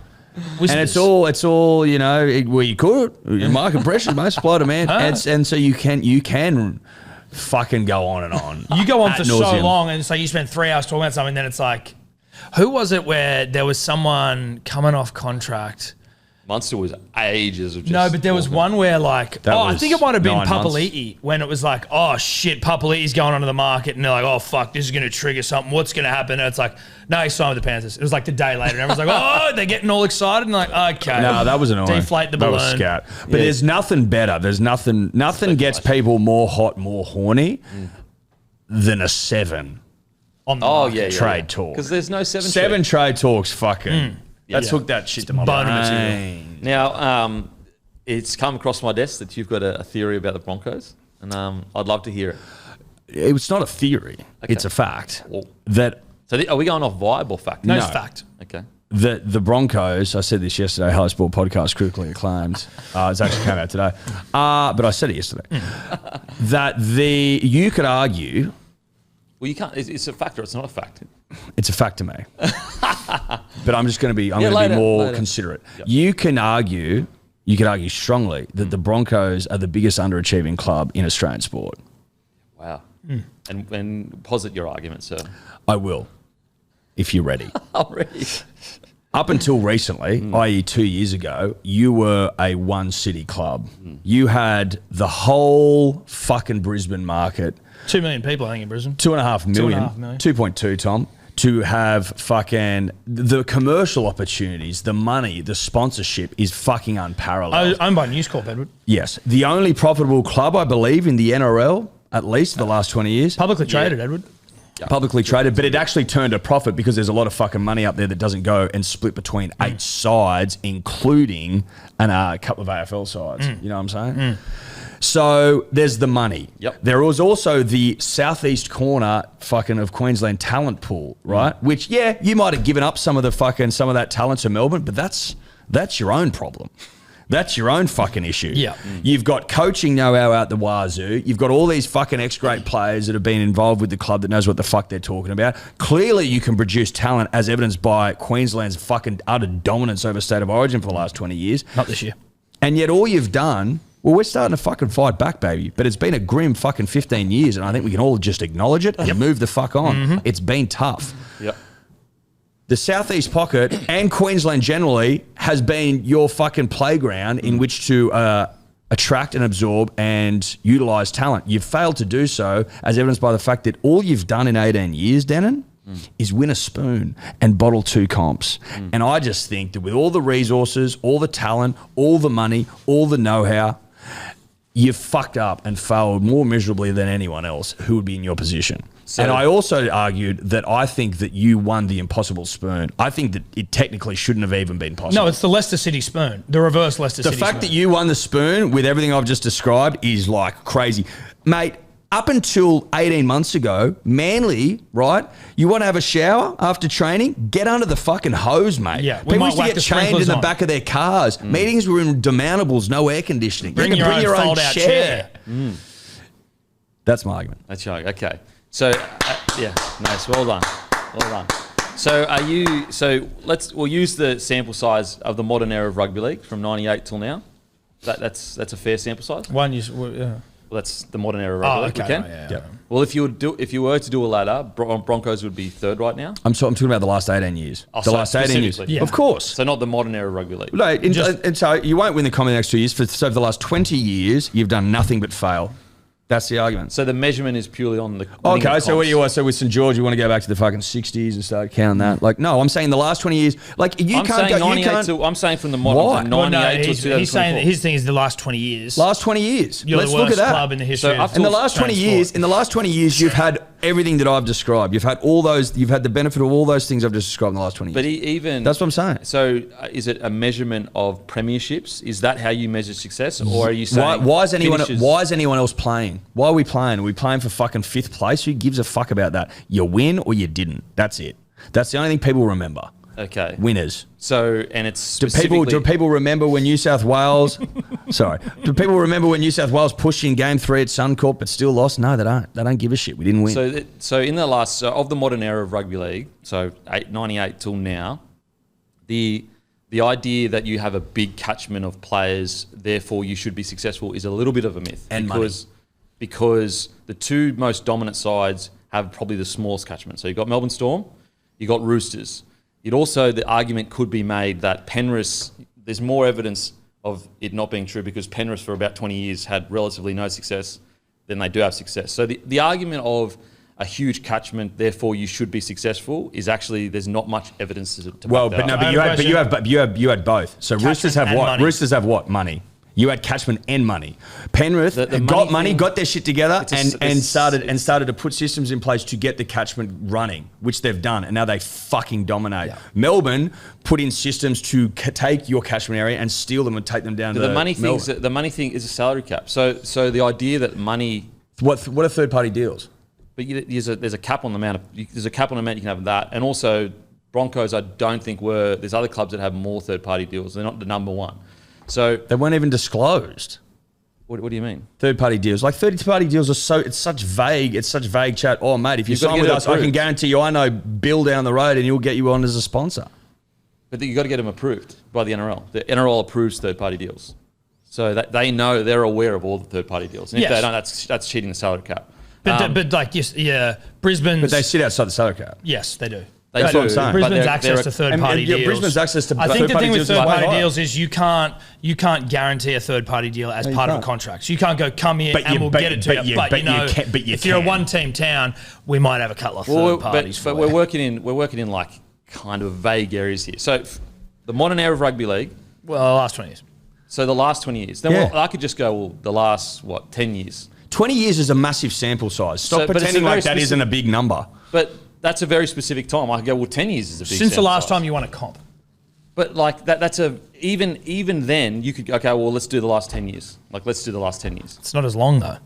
And it's all you know. Well, you could market pressure, mate, supply demand, and so you can fucking go on and on. You go on Ad for so nauseam. long, and it's like you spend 3 hours talking about something, then it's like, who was it where there was someone coming off contract? Munster was ages of just. No, but there was talking. one where like, That I was think it might have been 9 months. Papali'i when it was like, oh shit, Papali'i's going onto the market, and they're like, oh fuck, this is going to trigger something. What's going to happen? And it's like, no, he's signed with the Panthers. It was like the day later, and everyone's like, oh, they're getting all excited, and like, okay, No, that was annoying. Deflate the That was balloon. scat. But there's nothing better. There's nothing gets people more hot, more horny than a 7 on the Oh market. yeah, trade talk. because there's no 7. 7 trade talks. Fucking. Let's Yeah. hook that shit to my Bone brain. material. Now, it's come across my desk that you've got a theory about the Broncos, and I'd love to hear it. It's not a theory. It's a fact Well, that so are we going off vibe or fact? No, No. it's fact. Okay. the Broncos, I said this yesterday, High Sport podcast, critically acclaimed. It's actually came out today. But I said it yesterday. That you could argue, Well, you can't. It's a fact or it's not a fact. it's a fact to me. But I'm just going to be, later, more later. considerate. Yep. You could argue strongly that the Broncos are the biggest underachieving club in Australian sport. Wow. And posit your argument, sir. I will, if you're ready. Already. Up until recently, i.e. 2 years ago, you were a one city club. You had the whole fucking Brisbane market, 2 million people, I think, in Brisbane. 2.5 million, 2.5 million. 2.2, Tom, to have fucking the commercial opportunities, the money, the sponsorship is fucking unparalleled. Owned by News Corp, Edward. Yes. The only profitable club, I believe, in the NRL, at least for the last 20 years. Publicly traded, Edward. Publicly traded, but it actually turned a profit because there's a lot of fucking money up there that doesn't go and split between 8 sides, including a couple of AFL sides. You know what I'm saying? So there's the money. Yep. There was also the southeast corner fucking of Queensland talent pool, right? Which, yeah, you might have given up some of that talent to Melbourne, but that's your own problem. That's your own fucking issue. Yeah. You've got coaching know-how out the wazoo. You've got all these fucking ex-great players that have been involved with the club that knows what the fuck they're talking about. Clearly you can produce talent as evidenced by Queensland's fucking utter dominance over State of Origin for the last 20 years. Not this year. And yet all you've done, well, we're starting to fucking fight back, baby. But it's been a grim fucking 15 years, and I think we can all just acknowledge it and move the fuck on. It's been tough. Yep. The Southeast Pocket and Queensland generally has been your fucking playground in which to attract and absorb and utilise talent. You've failed to do so, as evidenced by the fact that all you've done in 18 years, Denon, is win a spoon and bottle 2 comps. And I just think that with all the resources, all the talent, all the money, all the know-how, you've fucked up and failed more miserably than anyone else who would be in your position. And I also argued that I think that you won the impossible spoon. I think that it technically shouldn't have even been possible. No, it's the Leicester City spoon. The reverse Leicester City spoon. The fact that you won the spoon with everything I've just described is like crazy. Mate, up until 18 months ago, Manly, right? You want to have a shower after training? Get under the fucking hose, mate. Yeah, we People might used to whack get the chained in sprinklers the on. back of their cars. Meetings were in demountables, no air conditioning. Bring you had to your bring own your own fold-out chair. chair. That's my argument. That's right. Okay. So yeah, nice. Well done. Well done. So we'll use the sample size of the modern era of rugby league from '98 till now. That's a fair sample size. Yeah. Well, that's the modern era of rugby league. Okay. We can? Right, Yep. Well, if you were to do a ladder, Broncos would be third right now. I'm talking about the last 18 years. Oh, the so last 18 years. specifically. Yeah. Of course. So not the modern era rugby league. No, and so you won't win the comp in the next 2 years. So for the last 20 years, you've done nothing but fail. That's the argument. So the measurement is purely on the. Okay, so what do you want? So with St George, you want to go back to the fucking 60s and start counting that? Like, no, I'm saying the last 20 years. Like, you I'm can't saying go. You 98 can't. to, I'm saying from the modern Why? from Well, 98 to he's saying that 2024. his thing is the last 20 years. Last 20 years. You're Let's the look worst at that. club in the history So of up In the last 20 transport. years, you've had everything that I've described. You've had all those. You've had the benefit of all those things I've just described in the last 20 years. But even That's what I'm saying. So is it a measurement of premierships? Is that how you measure success, or are you saying Why is anyone finishes? else playing? Why are we playing? Are we playing for fucking 5th place? Who gives a fuck about that? You win or you didn't. That's it. That's the only thing people remember. Okay. Winners. So and it's Do specifically people remember when New South Wales? Sorry. Do people remember when New South Wales pushed in Game 3 at Suncorp but still lost? No, they don't. They don't give a shit. We didn't win. So in the last of the modern era of rugby league, so 98 till now, the idea that you have a big catchment of players, therefore you should be successful, is a little bit of a myth. And because the two most dominant sides have probably the smallest catchment. So you've got Melbourne Storm, you've got Roosters. The argument could be made that Penrith, there's more evidence of it not being true because Penrith for about 20 years had relatively no success, then they do have success. So the argument of a huge catchment, therefore you should be successful, is actually there's not much evidence to back that up. You had both. So Roosters have and what? money. Roosters have what? Money. You had catchment and money. Penrith The got money money, thing- got their shit together, It's and started to put systems in place to get the catchment running, which they've done, and now they fucking dominate. Yeah. Melbourne put in systems to take your catchment area and steal them and take them down to The money Melbourne. the money thing is a salary cap. So the idea that money, What are third party deals? but there's a cap on the amount you can have of that, and also Broncos I don't think there's other clubs that have more third party deals. They're not the number one. So They weren't even disclosed. what do you mean? Third party deals, like third party deals, it's such vague chat. Oh mate, if you You've got to sign get with it us, I can approved. guarantee you, I know Bill down the road, and he'll get you on as a sponsor. But you got to get them approved by the NRL. The NRL approves third party deals, so that they know they're aware of all the third party deals. And if Yes. they don't, that's cheating the salary cap. But like, yes, yeah, Brisbane's. But they sit outside the salary cap. Yes, they do. They That's do, what I'm saying. but Brisbane's they're access to third-party yeah, deals. Brisbane's access to I think the third-party thing with deals is way third-party higher. deals is you can't guarantee a third-party deal as part of a can't. contract. So you can't go come here But and you- we'll but- get it to but you. you- But but you know, you can- but you if you're a can. one-team town, we might have a couple of Well, third parties. but for we're you. working in like kind of vague areas here. So the modern era of rugby league. Well, last 20 years. So the last 20 years. Then Yeah. I could just go, well, the last 10 years. 20 years is a massive sample size. Stop So- but it's a pretending very like that specific- isn't a big number. But that's a very specific time. I could go, well, 10 years is a big Since the sample last size. time you won a comp. But like that's even then you could okay, well, let's do the last 10 years. Like let's do the last 10 years. It's not as long though.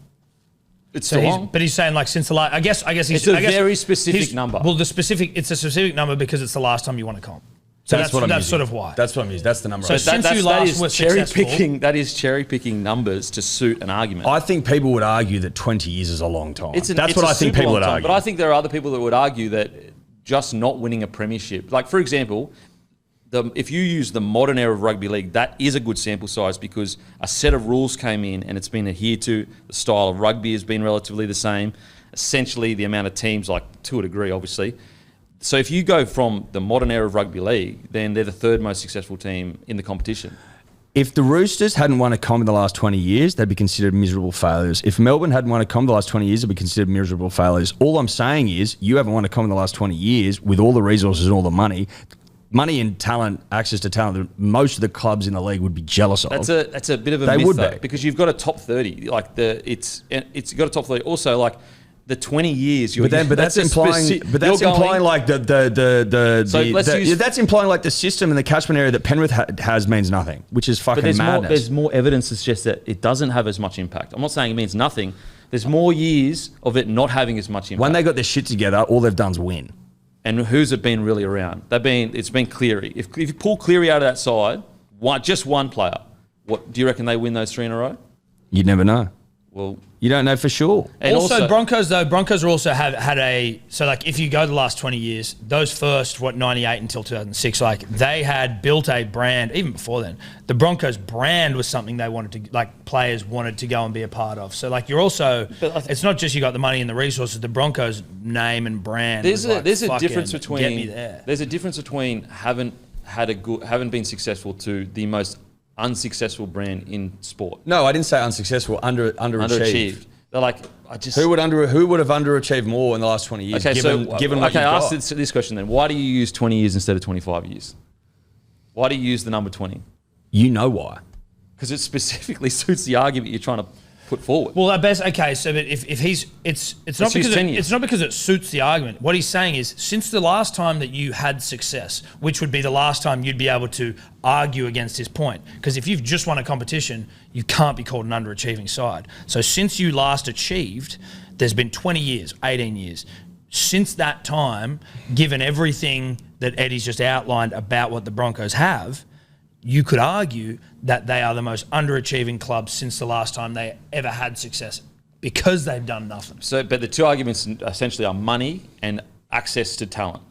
It's So still he's, long. but he's saying like since the last. I guess he's. It's a I guess very specific he's- number. Well, it's a specific number because it's the last time you won a comp. So that's what I'm that's using. sort of why. That's what I'm using. That's the number. So I'm since you last were successful- That is cherry picking numbers to suit an argument. I think people would argue that 20 years is a long time. It's That's it's what a I think super people long would time, argue. But I think there are other people that would argue that just not winning a premiership, like for example, if you use the modern era of rugby league, that is a good sample size because a set of rules came in and it's been adhered to. The style of rugby has been relatively the same. Essentially, the amount of teams, like to a degree, obviously. So if you go from the modern era of rugby league, then they're the third most successful team in the competition. If the Roosters hadn't won a comp in the last 20 years, they'd be considered miserable failures. If Melbourne hadn't won a comp in the last 20 years, they'd be considered miserable failures. All I'm saying is you haven't won a comp in the last 20 years with all the resources and all the money. Money and talent, access to talent, that most of the clubs in the league would be jealous of. That's a bit of a They myth would though, be. because you've got a top 30. Like it's got a top 30. Also, like the 20 years. But that's implying like that's implying like the system and the catchment area that Penrith has means nothing, which is fucking madness. There's more evidence to suggest that it doesn't have as much impact. I'm not saying it means nothing. There's more years of it not having as much impact. When they got their shit together, all they've done is win. And who's it been really around? It's been Cleary. If you pull Cleary out of that side, just one player, what do you reckon they win those 3 in a row? You'd never know. Well, you don't know for sure. And also Broncos are also had if you go the last 20 years, those first 98 until 2006, like they had built a brand even before then. The Broncos brand was something they wanted to, like, players wanted to go and be a part of. So like you're also, it's not just you got the money and the resources. The Broncos name and brand. There's a difference between haven't been successful to the most unsuccessful brand in sport. No, I didn't say unsuccessful. Underachieved. They're like, who would have underachieved more in the last 20 years? Okay, given what you've ask got? this question then. Why do you use 20 years instead of 25 years? Why do you use the number 20? You know why? Because it specifically suits the argument you're trying to put forward. Well, at best, okay. So, but if he's, it's not because it suits the argument. What he's saying is, since the last time that you had success, which would be the last time you'd be able to argue against his point, because if you've just won a competition, you can't be called an underachieving side. So, since you last achieved, there's been 20 years, 18 years. Since that time, given everything that Eddie's just outlined about what the Broncos have, you could argue that they are the most underachieving club since the last time they ever had success because they've done nothing. So, but the two arguments essentially are money and access to talent.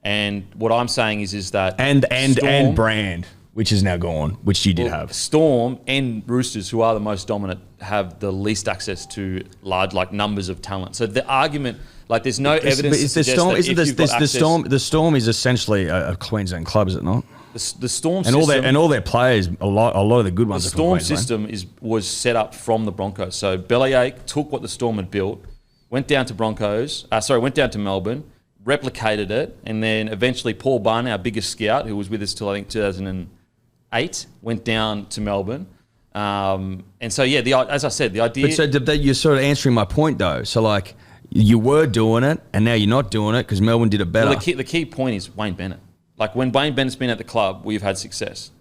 And what I'm saying is that and brand, which is now gone, which you did have. Storm and Roosters, who are the most dominant, have the least access to large numbers of talent. So the argument, there's no evidence to suggest the Storm is essentially a Queensland club, is it not? The Storm and system, all their players, a lot of the good ones. The Storm system was set up from the Broncos. So Bellyache took what the Storm had built, went down to Melbourne, replicated it, and then eventually Paul Barn, our biggest scout, who was with us till I think 2008, went down to Melbourne. And so as I said, the idea. But so you're sort of answering my point though. So you were doing it, and now you're not doing it because Melbourne did it better. Well, the key point is Wayne Bennett. When Wayne Bennett's been at the club, we've had success.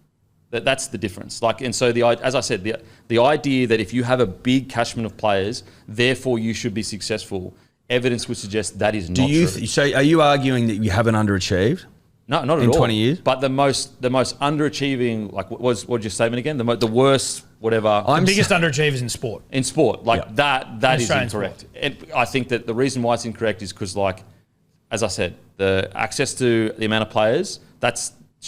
That's the difference. And so as I said, the idea that if you have a big catchment of players, therefore you should be successful, evidence would suggest that is not true. So are you arguing that you haven't underachieved? No, not at all. In 20 years? But the most underachieving, what was your statement again? The worst, whatever. Biggest underachievers in sport. In sport. That is incorrect. And I think that the reason why it's incorrect is because, as I said, the access to the amount of players,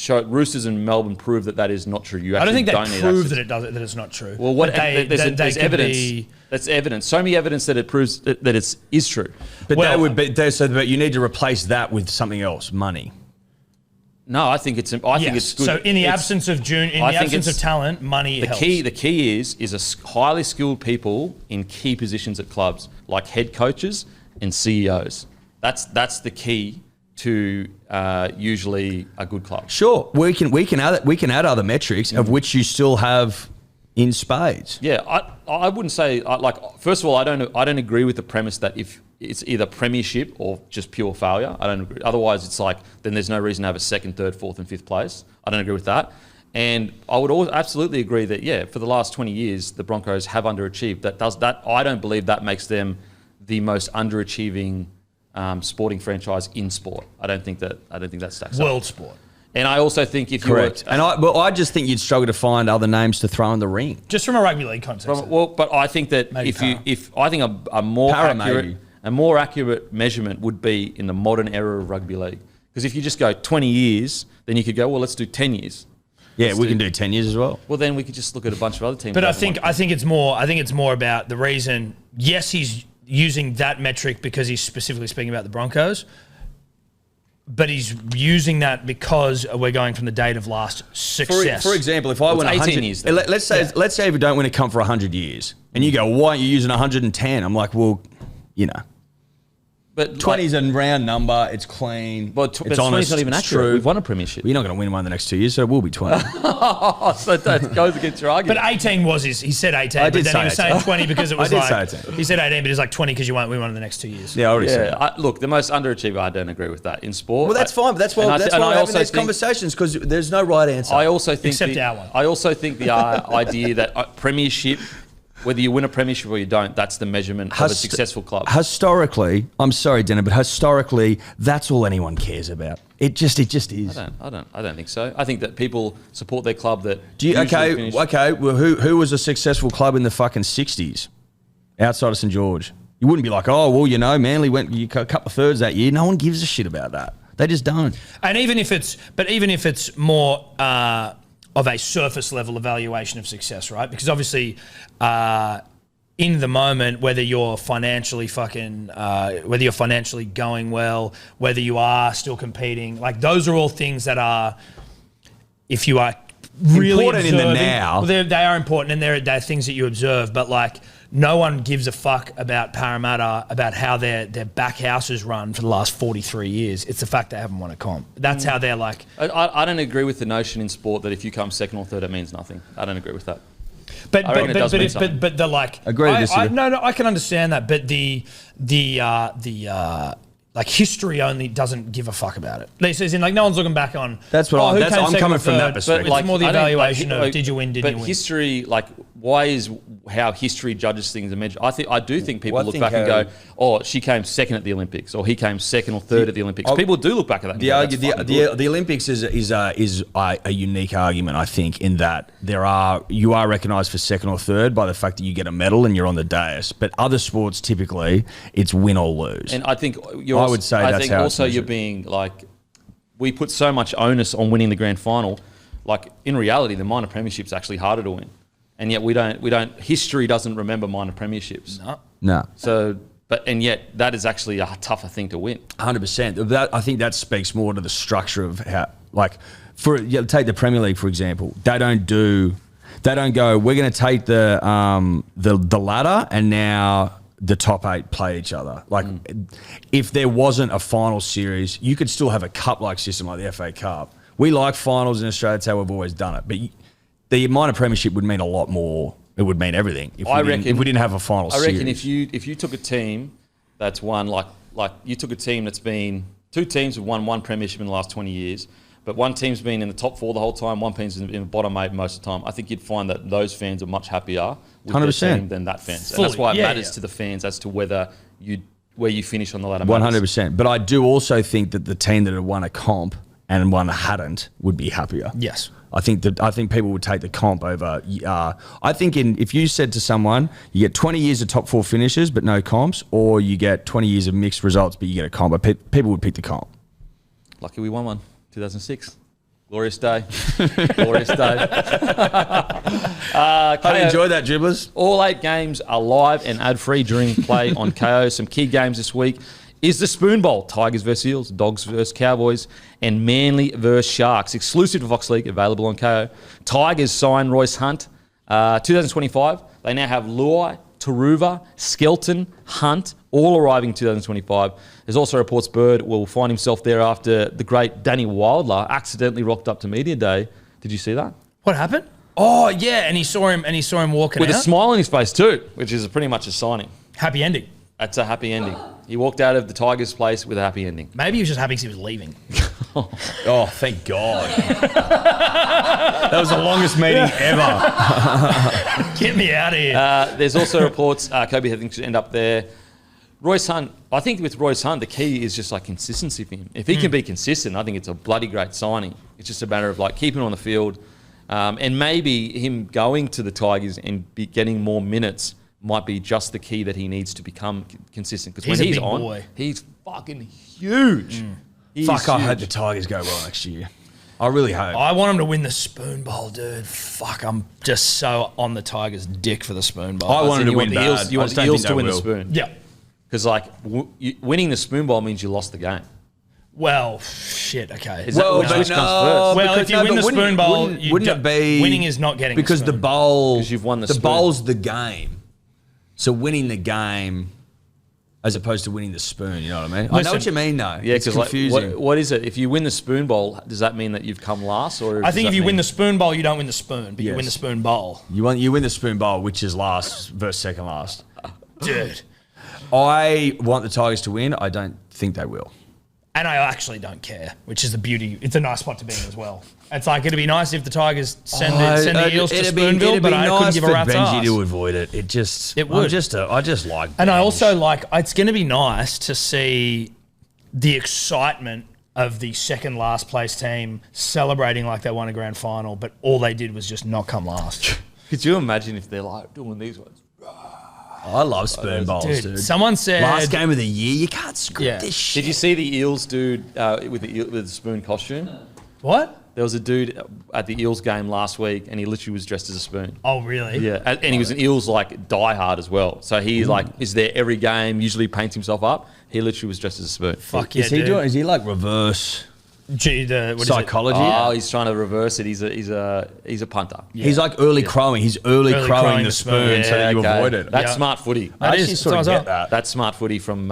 Roosters and Melbourne prove that is not true. I don't think they prove that it's not true. Well, there's evidence. That's evidence. Show me evidence that it proves that it is true. But but you need to replace that with something else, money. No, I think it's good. So in the absence of talent, money helps. The key is a highly skilled people in key positions at clubs, like head coaches and CEOs. That's the key to usually a good club. Sure, we can add other metrics of which you still have in spades. Yeah, I wouldn't say first of all, I don't agree with the premise that if it's either premiership or just pure failure. I don't agree. Otherwise, it's then there's no reason to have a second, third, fourth, and fifth place. I don't agree with that. And I would absolutely agree that for the last 20 years the Broncos have underachieved. I don't believe that makes them the most underachieving sporting franchise in sport. I don't think that stacks up. World sport. And I also think if correct. I just think you'd struggle to find other names to throw in the ring. Just from a rugby league context. But I think that a more accurate measurement would be in the modern era of rugby league. Because if you just go 20 years, then you could go, well, let's do 10 years. Yeah, we can do 10 years as well. Well, then we could just look at a bunch of other teams. But I think it's more about the reason. Yes, he's using that metric because he's specifically speaking about the Broncos, but he's using that because we're going from the date of last success. For example, if I win 18 years, let's say if we don't win a comp for 100 years, and you go, why aren't you using 110? I'm like, well, But 20's a round number. It's clean. But it's 20's not even it's accurate. true. We've won a premiership. Well, you're not going to win one in the next 2 years, so it will be 20. So that goes against your argument. But 18 was his. He said 18, I but did then say he was 18. saying 20 because it was I did like. say 18. He said 18, but it's like 20 because you won't win one in the next 2 years. Yeah, I already said that. Look, the most underachiever, I don't agree with that in sport. Well, that's fine, but that's why we're having these conversations, because there's no right answer. I also think Except our one. I also think the idea that premiership, whether you win a premiership or you don't, that's the measurement of a successful club. Historically, I'm sorry, Denner, but historically, that's all anyone cares about. It just is. I don't think so. I think that people support their club that. Okay. Well, who was a successful club in the fucking 60s outside of St George? You wouldn't be like, oh, well, Manly went a couple of thirds that year. No one gives a shit about that. They just don't. And even if it's more of a surface level evaluation of success, right? Because obviously, in the moment, whether you're financially going well, whether you are still competing, like those are all things that are, if you are really important in the observing, now. well, they are important, and they're things that you observe. But like, no one gives a fuck about Parramatta, about how their back house is run for the last 43 years. It's the fact they haven't won a comp. That's how they're like. I don't agree with the notion in sport that if you come second or third, it means nothing. I don't agree with that. But the like. Agree to disagree. No, I can understand that. But the like history only doesn't give a fuck about it. This is in like no one's looking back on. That's what I'm coming from that perspective. It's more the I don't- evaluation of did you win, didn't you But win. history, like, why is how history judges things a measure? I do think people look back and how- go, oh, she came second at the Olympics, or he came second or third at the Olympics. People do look back at that. And go, "That's fucking good." The Olympics is a unique argument, I think, in that you are recognised for second or third by the fact that you get a medal and you're on the dais. But other sports, typically, it's win or lose. And I think you're being like, we put so much onus on winning the grand final. Like in reality, the minor premiership's actually harder to win, and yet we don't. History doesn't remember minor premierships. No. So, and yet that is actually a tougher thing to win. 100%. I think that speaks more to the structure of how, like, take the Premier League for example. They don't go, we're going to take the ladder and now the top 8 play each other. Like, if there wasn't a final series, you could still have a cup-like system like the FA Cup. We like finals in Australia. That's how we've always done it. But the minor premiership would mean a lot more. It would mean everything if we didn't have a final series. I reckon if you took a team that's won, like you took a team that's been, 2 teams have won 1 premiership in the last 20 years, but one team's been in the top 4 the whole time, one team's in the bottom 8 most of the time, I think you'd find that those fans are much happier with 100%. their team than that fans. And that's why it matters to the fans as to where you finish on the ladder. 100%. But I do also think that the team that had won a comp and one hadn't would be happier. Yes. I think people would take the comp over. I think if you said to someone, you get 20 years of top 4 finishes but no comps, or you get 20 years of mixed results but you get a comp, people would pick the comp. Lucky we won one, 2006. Glorious day. Glorious day. Hope you enjoyed that, Dribblers. All 8 games are live and ad-free during play on KO. Some key games this week is the Spoon Bowl. Tigers versus Eels, Dogs versus Cowboys, and Manly versus Sharks. Exclusive to Fox League, available on KO. Tigers sign Royce Hunt. 2025, they now have Luai, Taruva, Skelton, Hunt, all arriving 2025. There's also reports Bird will find himself there after the great Danny Wilder accidentally rocked up to media day. Did you see that? What happened? Oh yeah, and he saw him walking With out a smile on his face too, which is pretty much a signing. Happy ending. That's a happy ending. He walked out of the Tigers' place with a happy ending. Maybe he was just happy because he was leaving. Oh, thank God. That was the longest meeting ever. Get me out of here. There's also reports Kobe Heathings should end up there. Royce Hunt, I think with Royce Hunt, the key is just like consistency for him. If he can be consistent, I think it's a bloody great signing. It's just a matter of like keeping him on the field, and maybe him going to the Tigers and getting more minutes might be just the key that he needs to become consistent. Because when he's on, boy. he's fucking huge. Fuck, I hope the Tigers go well next year. I really hope. I want him to win the Spoon Bowl, dude. Fuck, I'm just so on the Tigers' dick for the Spoon Bowl. I want him to win the bad. Eels, you want the Eels to win the Spoon. Yeah. Because like winning the Spoon Bowl means you lost the game. Well, shit. Okay. Is that which comes first? Well, if you win the Spoon Bowl, wouldn't it be winning is not getting because the the bowl? Because you've won the The spoon. bowl's the game, so winning the game as opposed to winning the spoon. You know what I mean? I know Listen, what you mean, though. Yeah, it's because confusing. what is it? If you win the spoon bowl, does that mean that you've come last? Or I think if you win the spoon bowl, you don't win the spoon, but you Yes. win the spoon bowl. You win the spoon bowl, which is last versus second last. Dude. I want the Tigers to win. I don't think they will. And I actually don't care, which is the beauty. It's a nice spot to be in as well. It's like, it'd be nice if the Tigers send the Eels to Spoonville, but I couldn't give a rat's Benji ass. to avoid it. It would. I just like And I Benji. also like, it's going to be nice to see the excitement of the second last place team celebrating like they won a grand final, but all they did was just not come last. Could you imagine if they're like doing these ones? I love spoon bowls, dude. Someone said Last game of the year, you can't script this shit. Did you see the Eels dude with the spoon costume? What? There was a dude at the Eels game last week, and he literally was dressed as a spoon. Oh, really? Yeah, and he was an Eels like diehard as well. So he like is there every game. Usually paints himself up. He literally was dressed as a spoon. Fuck yeah, Is he dude. doing? Is he like reverse What is it? psychology? Oh, he's trying to reverse it. He's a punter. He's like early crowing. He's early crowing the spoon so that you okay. avoid it. That's Yeah. smart footy. That I is. actually sort of Sounds get that. That's smart footy from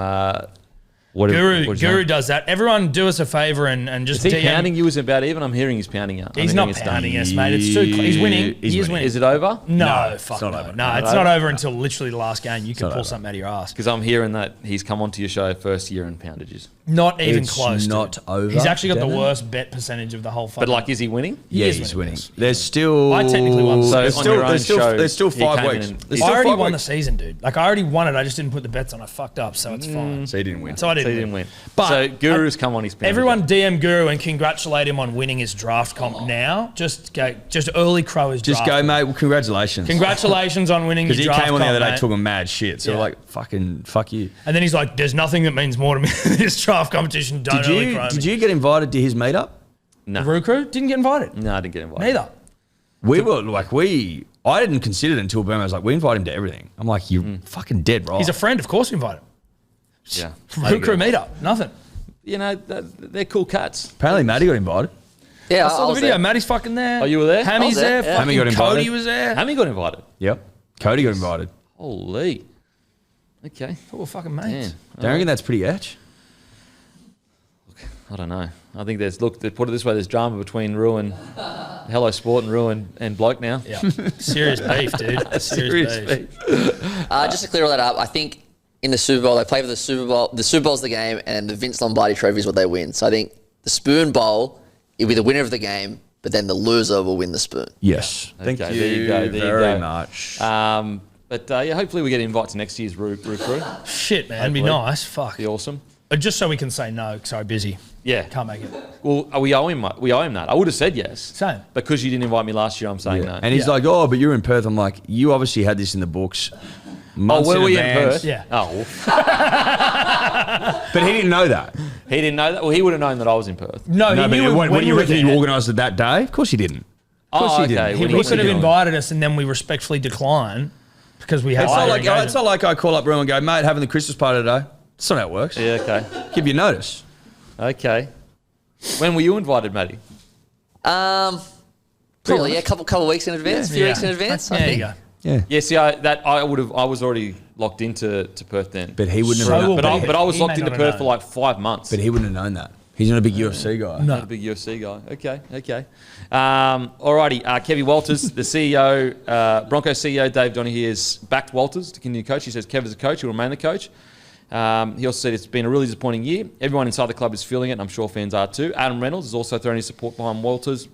Guru does that. Everyone do us a favour and just Is he DM. pounding you? Is about even? I'm hearing he's pounding you. He's not pounding us, mate. It's too. He's winning. He's He is winning. winning. Is it over? No, fuck it's not no. over. No, Not it's over? not over until literally the last game. You can not pull over. something out of your ass. Because I'm hearing that he's come onto your show first year and pounded you. Not even It's close. not dude. over, He's actually got Devon. the worst bet percentage of the whole fucking. But like, is he winning? Yeah, is he's winning. winning. There's still. I technically won. So there's on still, your own there's still, show, there's still he 5 came in weeks. and- There's I still already 5 won the weeks. season, dude. Like I already won it. I just didn't put the bets on. I fucked up, so it's fine. So he didn't win. So I So he didn't didn't win. But so Guru's come on his pounded. everyone DM Guru and congratulate him on winning his draft comp now. Just early crow his Just draft. go, mate. Well, congratulations. Congratulations on winning your Because he draft came on the comp, other day mate. talking mad shit. So Yeah. like, fuck you. And then he's like, "There's nothing that means more to me than this draft competition." Don't early crow me. Did you get invited to his meetup? No. The Roo crew didn't get invited. No, I didn't get invited. Neither. We were like, I didn't consider it until Burma was like, we invite him to everything. I'm like, you're fucking dead right. He's a friend. Of course, we invite him. Yeah. Roo crew meetup. Nothing. You know, they're cool cats. Apparently, Maddie got invited. Yeah, I saw the was video. there. Maddie's fucking there. Oh, you were there? Hammy's I was there. there, yeah. Fucking Hammy got invited. Cody was there. Hammy got invited. Yep. Cody got invited. Holy. Okay. Oh, we're fucking mates. Yeah. Don't you reckon that's pretty etch? I don't know. I think put it this way, there's drama between Roo and Hello Sport and Roo and Bloke now. Yeah. Serious beef, dude. Serious beef. Just to clear all that up, I think in the Super Bowl, they play for the Super Bowl. The Super Bowl's the game, and the Vince Lombardi Trophy is what they win. So I think the Spoon Bowl, it'll be the winner of the game, but then the loser will win the spoon. Yes. Thank Okay, you there you go, there you very go. much. But yeah, hopefully we get an invite to next year's Roo crew. Shit, man. It'd be Hopefully. nice. Fuck. Be awesome. Just so we can say no, sorry, busy. Yeah. Can't make it. Well, we owe him that. I would have said yes. Same. Because you didn't invite me last year, I'm saying no. And he's like, oh, but you're in Perth. I'm like, you obviously had this in the books. Months were we in advance. Perth? Yeah. Oh, well, But he didn't know that. he didn't know that. Well, he would have known that I was in Perth. No, No, he but knew when when you you were reckon there. you organised it that day? Of course he didn't. Of course he didn't. When He he could have did. invited us, and then we respectfully decline because we had. It's not, other like, engagement. it's not like I call up Roo and go, mate, having the Christmas party today. That's not how it works. Yeah, okay. Give you notice. Okay. When were you invited, Matty? Probably a couple of weeks in advance, a few weeks in advance. I There think. you go. Yeah. Yeah, see, I was already locked into Perth then. But he wouldn't So have will known. be. But I was He locked may into not Perth have for known. like 5 months. But he wouldn't have known that. He's not a big UFC guy. No. A big UFC guy. Okay. Alrighty. Kevy Walters, the CEO, Broncos CEO Dave Donaghy has backed Walters to continue coach. He says Kev is a coach. He'll remain the coach. He also said it's been a really disappointing year. Everyone inside the club is feeling it, and I'm sure fans are too. Adam Reynolds has also thrown his support behind Walters.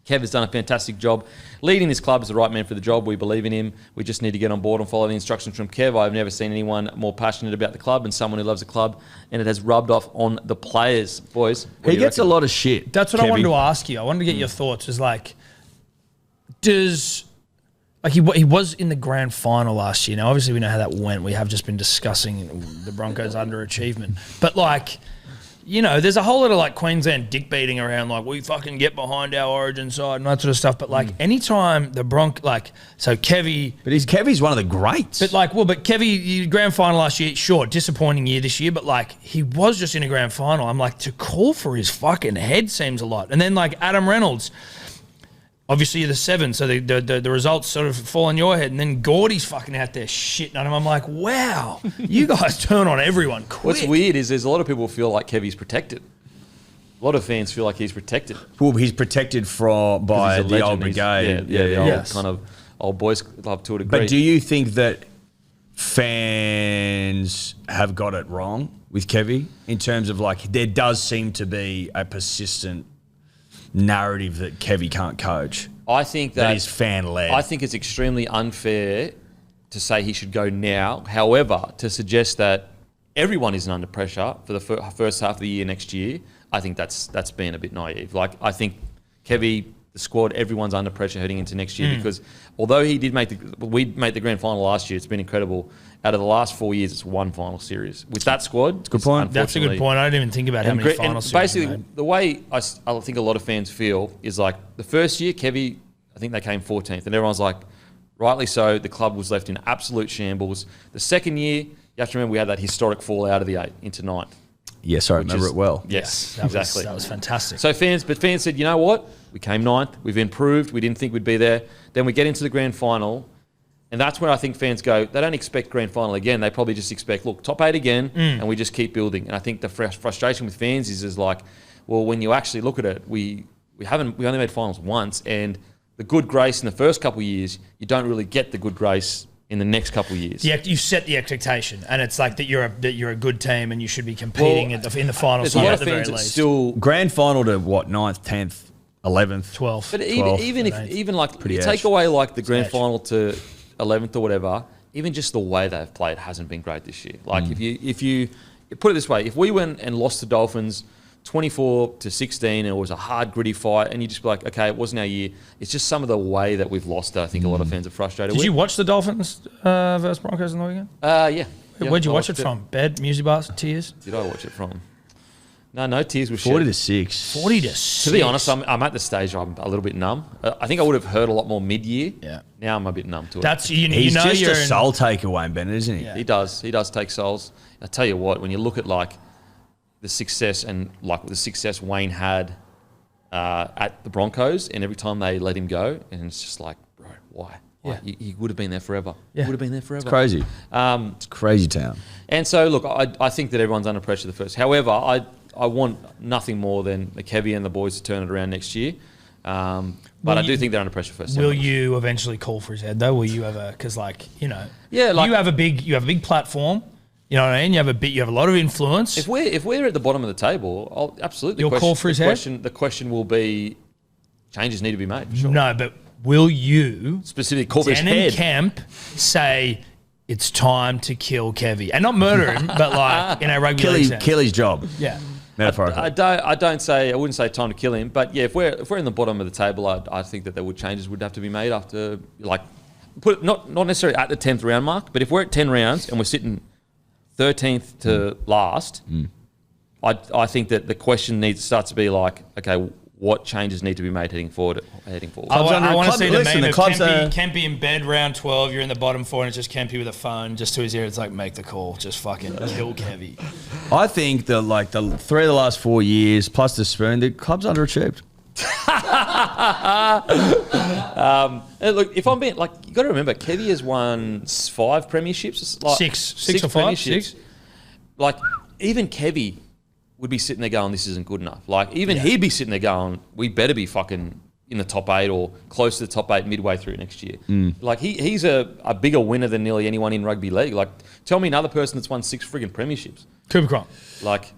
Kev has done a fantastic job leading this club as the right man for the job. We believe in him. We just need to get on board and follow the instructions from Kev. I've never seen anyone more passionate about the club and someone who loves the club, and it has rubbed off on the players. Boys, what He do you gets a reckon? lot of shit. That's what I Kevy. wanted to ask you. I wanted to get your thoughts. Is like, he was in the grand final last year. Now, obviously, we know how that went. We have just been discussing the Broncos' underachievement. But like, you know, there's a whole lot of like Queensland dick beating around, like we fucking get behind our origin side and that sort of stuff. But like, anytime the so Kevy. But Kevy's one of the greats. But Kevy, grand final last year, sure, disappointing year this year, but like he was just in a grand final. I'm like, to call for his fucking head seems a lot. And then like Adam Reynolds, obviously you're the 7, so the results sort of fall on your head, and then Gordy's fucking out there shitting on him. I'm like, wow, you guys turn on everyone quick. What's weird is there's a lot of people feel like Kevy's protected. A lot of fans feel like he's protected. Well, he's protected by the old brigade. The old kind of old boys club to a degree. But do you think that fans have got it wrong with Kevy in terms of like there does seem to be a persistent narrative that Kevy can't coach? I think that is fan-led. I think it's extremely unfair to say he should go now. However, to suggest that everyone isn't under pressure for the first half of the year next year, I think that's being a bit naive. Like, I think Kevy, the squad, everyone's under pressure heading into next year because although we made the grand final last year, it's been incredible. Out of the last 4 years, it's one final series. With that squad, good point. That's a good point. I didn't even think about how many final series. Basically, the way I think a lot of fans feel is like the first year, Kevy, I think they came 14th, and everyone's like, rightly so, the club was left in absolute shambles. The second year, you have to remember we had that historic fall out of the 8 into 9th. Yes, I remember it well. Yes, exactly. That was fantastic. So fans said, you know what? We came 9th. We've improved. We didn't think we'd be there. Then we get into the grand final, and that's when I think fans go, they don't expect grand final again. They probably just expect, look, top 8 again, and we just keep building. And I think the frustration with fans is like, well, when you actually look at it, we only made finals once, and the good grace in the first couple of years, you don't really get the good grace in the next couple of years. Yeah, you set the expectation, and it's like that you're a good team and you should be competing in the finals. There's a lot of fans that still grand final to what 9th, 10th, 11th, 12th. But even like you take away like the grand final to 11th or whatever, even just the way they've played hasn't been great this year. Like if you put it this way, if we went and lost the Dolphins 24-16 and it was a hard, gritty fight, and you just be like, okay, it wasn't our year. It's just some of the way that we've lost it. I think a lot of fans are frustrated with. Did you watch the Dolphins versus Broncos in the weekend? Yeah. Where'd you watch it from? Bed, music bars, tears? Did I watch it from? No tears were 40-6. 40-6. To be honest, I'm at the stage where I'm a little bit numb. I think I would have heard a lot more mid-year. Yeah. Now I'm a bit numb to it. That's he's just a soul taker, Wayne Bennett, isn't he? Yeah. He does take souls. I tell you what, when you look at like the success Wayne had at the Broncos, and every time they let him go, and it's just like, bro, why? Yeah. He would have been there forever. Yeah. He would have been there forever. It's crazy. It's crazy town. And so, look, I think that everyone's under pressure the first. However, I want nothing more than the Kevy and the boys to turn it around next year. But I do think they're under pressure first. Will you eventually call for his head though? Will you ever? Because you like you have a big platform. You know what I mean? You have a lot of influence. If we're at the bottom of the table, I'll absolutely. You'll call for his head. The question will be, changes need to be made. For sure. No, but will you specifically call for his head? Kemp say it's time to kill Kevy and not murder him, but like rugby league kill his job. Yeah. I wouldn't say time to kill him, but yeah, if we're in the bottom of the table, I think that changes would have to be made after not necessarily at the 10th round mark, but if we're at 10 rounds and we're sitting 13th to last, I think that the question starts to be like, okay, what changes need to be made heading forward? I want to see the meme of Kempy in bed round 12, you're in the bottom 4 and it's just Kempy with a phone just to his ear. It's like, make the call, just fucking kill Kevy. I think the 3 of the last 4 years plus the spoon, the club's underachieved. Look, if I'm being you got to remember, Kevy has won 5 premierships. Six or 5. 6. Like even Kevy would be sitting there going, "This isn't good enough." Like even he'd be sitting there going, "We better be fucking in the top 8 or close to the top 8 midway through next year." Like he's a bigger winner than nearly anyone in rugby league. Like tell me another person that's won 6 friggin' premierships. Cooper Cronk. Like,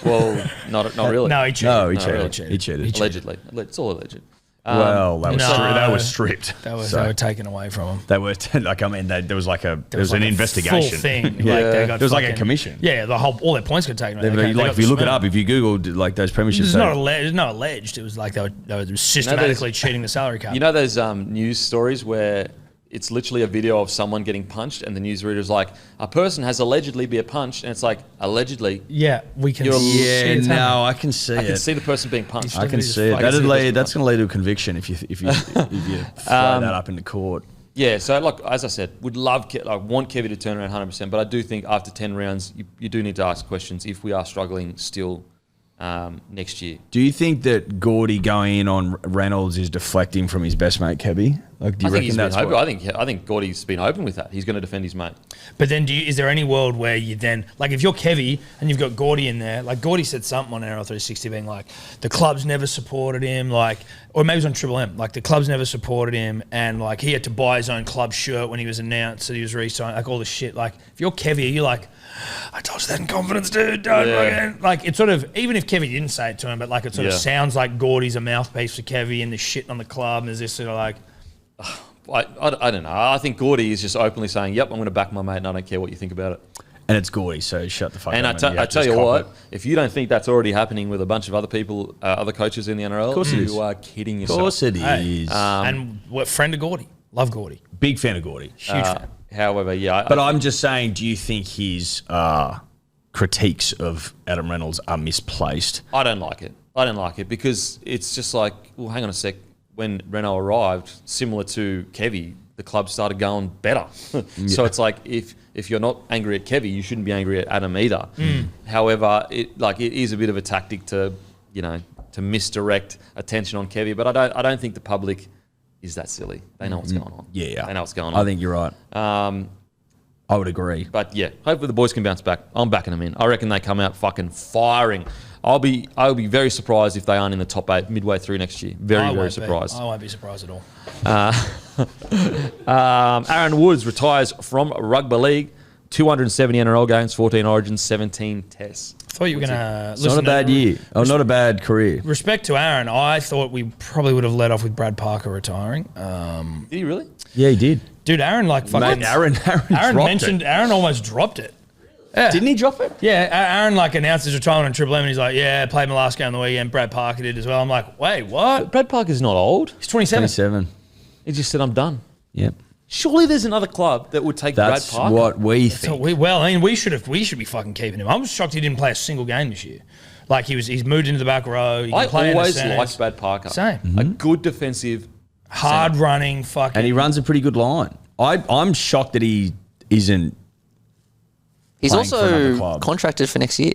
well, not really. No, he cheated. No, he cheated. Allegedly. It's all alleged. Well, that was stripped. They were taken away from him. They were there was an investigation. Full thing. There was like a commission. Yeah, all their points got taken away. If you look it up, if you Googled those premierships, there's no alleged. It was like they were systematically cheating the salary cap. You know those news stories where it's literally a video of someone getting punched, and the newsreader's like, a person has allegedly been punched, and it's like, allegedly. Yeah, we can. I can see it. I can see the person being punched. I can see it. That's going to lead to a conviction if you throw that up into court. Yeah, so as I said, would want Kevy to turn around 100%, but I do think after 10 rounds, you do need to ask questions if we are struggling still next year. Do you think that Gordy going in on Reynolds is deflecting from his best mate, Kebby? Like, do you reckon that's open. I think Gordy's been open with that. He's going to defend his mate. But then, is there any world where you then, like, if you're Kevy and you've got Gordy in there, like Gordy said something on NRL 360 being like, the club's never supported him, like, or maybe it was on Triple M, like the club's never supported him, and like he had to buy his own club shirt when he was announced that he was re-signed, like all this shit. Like, if you're Kevy, you're like, I told you that in confidence, dude. Don't fucking. Like, it's sort of, even if Kevy didn't say it to him, but like it sort of sounds like Gordy's a mouthpiece for Kevy and there's shit on the club, and there's this sort of like. I don't know. I think Gordy is just openly saying, yep, I'm going to back my mate and I don't care what you think about it. And it's Gordy, so shut the fuck and up. I tell you what, if you don't think that's already happening with a bunch of other people, other coaches in the NRL, of course you are kidding yourself. Of course it is. And we're friend of Gordy. Love Gordy. Big fan of Gordy. Huge fan. However, But I'm just saying, do you think his critiques of Adam Reynolds are misplaced? I don't like it because it's just like, well, hang on a sec. When Renault arrived, similar to Kevy, the club started going better. So it's like, if you're not angry at Kevy, you shouldn't be angry at Adam either. However, it is a bit of a tactic to misdirect attention on Kevy. But I don't think the public is that silly. They know what's going on. Yeah. They know what's going on. I think you're right. I would agree. But yeah, hopefully the boys can bounce back. I'm backing them in. I reckon they come out fucking firing. I'll be very surprised if they aren't in the top 8 midway through next year. Very surprised. I won't be surprised at all. Aaron Woods retires from rugby league. 270 NRL games, 14 Origins, 17 Tests. I thought you were going to. It's not a bad year. Not a bad career. Respect to Aaron, I thought we probably would have led off with Brad Parker retiring. Did he really? Yeah, he did. Dude, Aaron fucking. Mate, Aaron mentioned it. Aaron almost dropped it. Yeah. Didn't he drop it? Yeah, Aaron announced his retirement on Triple M and he's like, yeah, played my last game on the weekend. Brad Parker did as well. I'm like, wait, what? But Brad Parker's not old. He's 27. 27. He just said, I'm done. Yep. Surely there's another club that would take That's Brad Parker. what we think. We should be fucking keeping him. I'm shocked he didn't play a single game this year. Like he's moved into the back row. I always liked Brad Parker. Same. A good defensive, hard running, fucking. And he runs a pretty good line. I'm shocked that he isn't. He's playing for also another club. contracted for next year.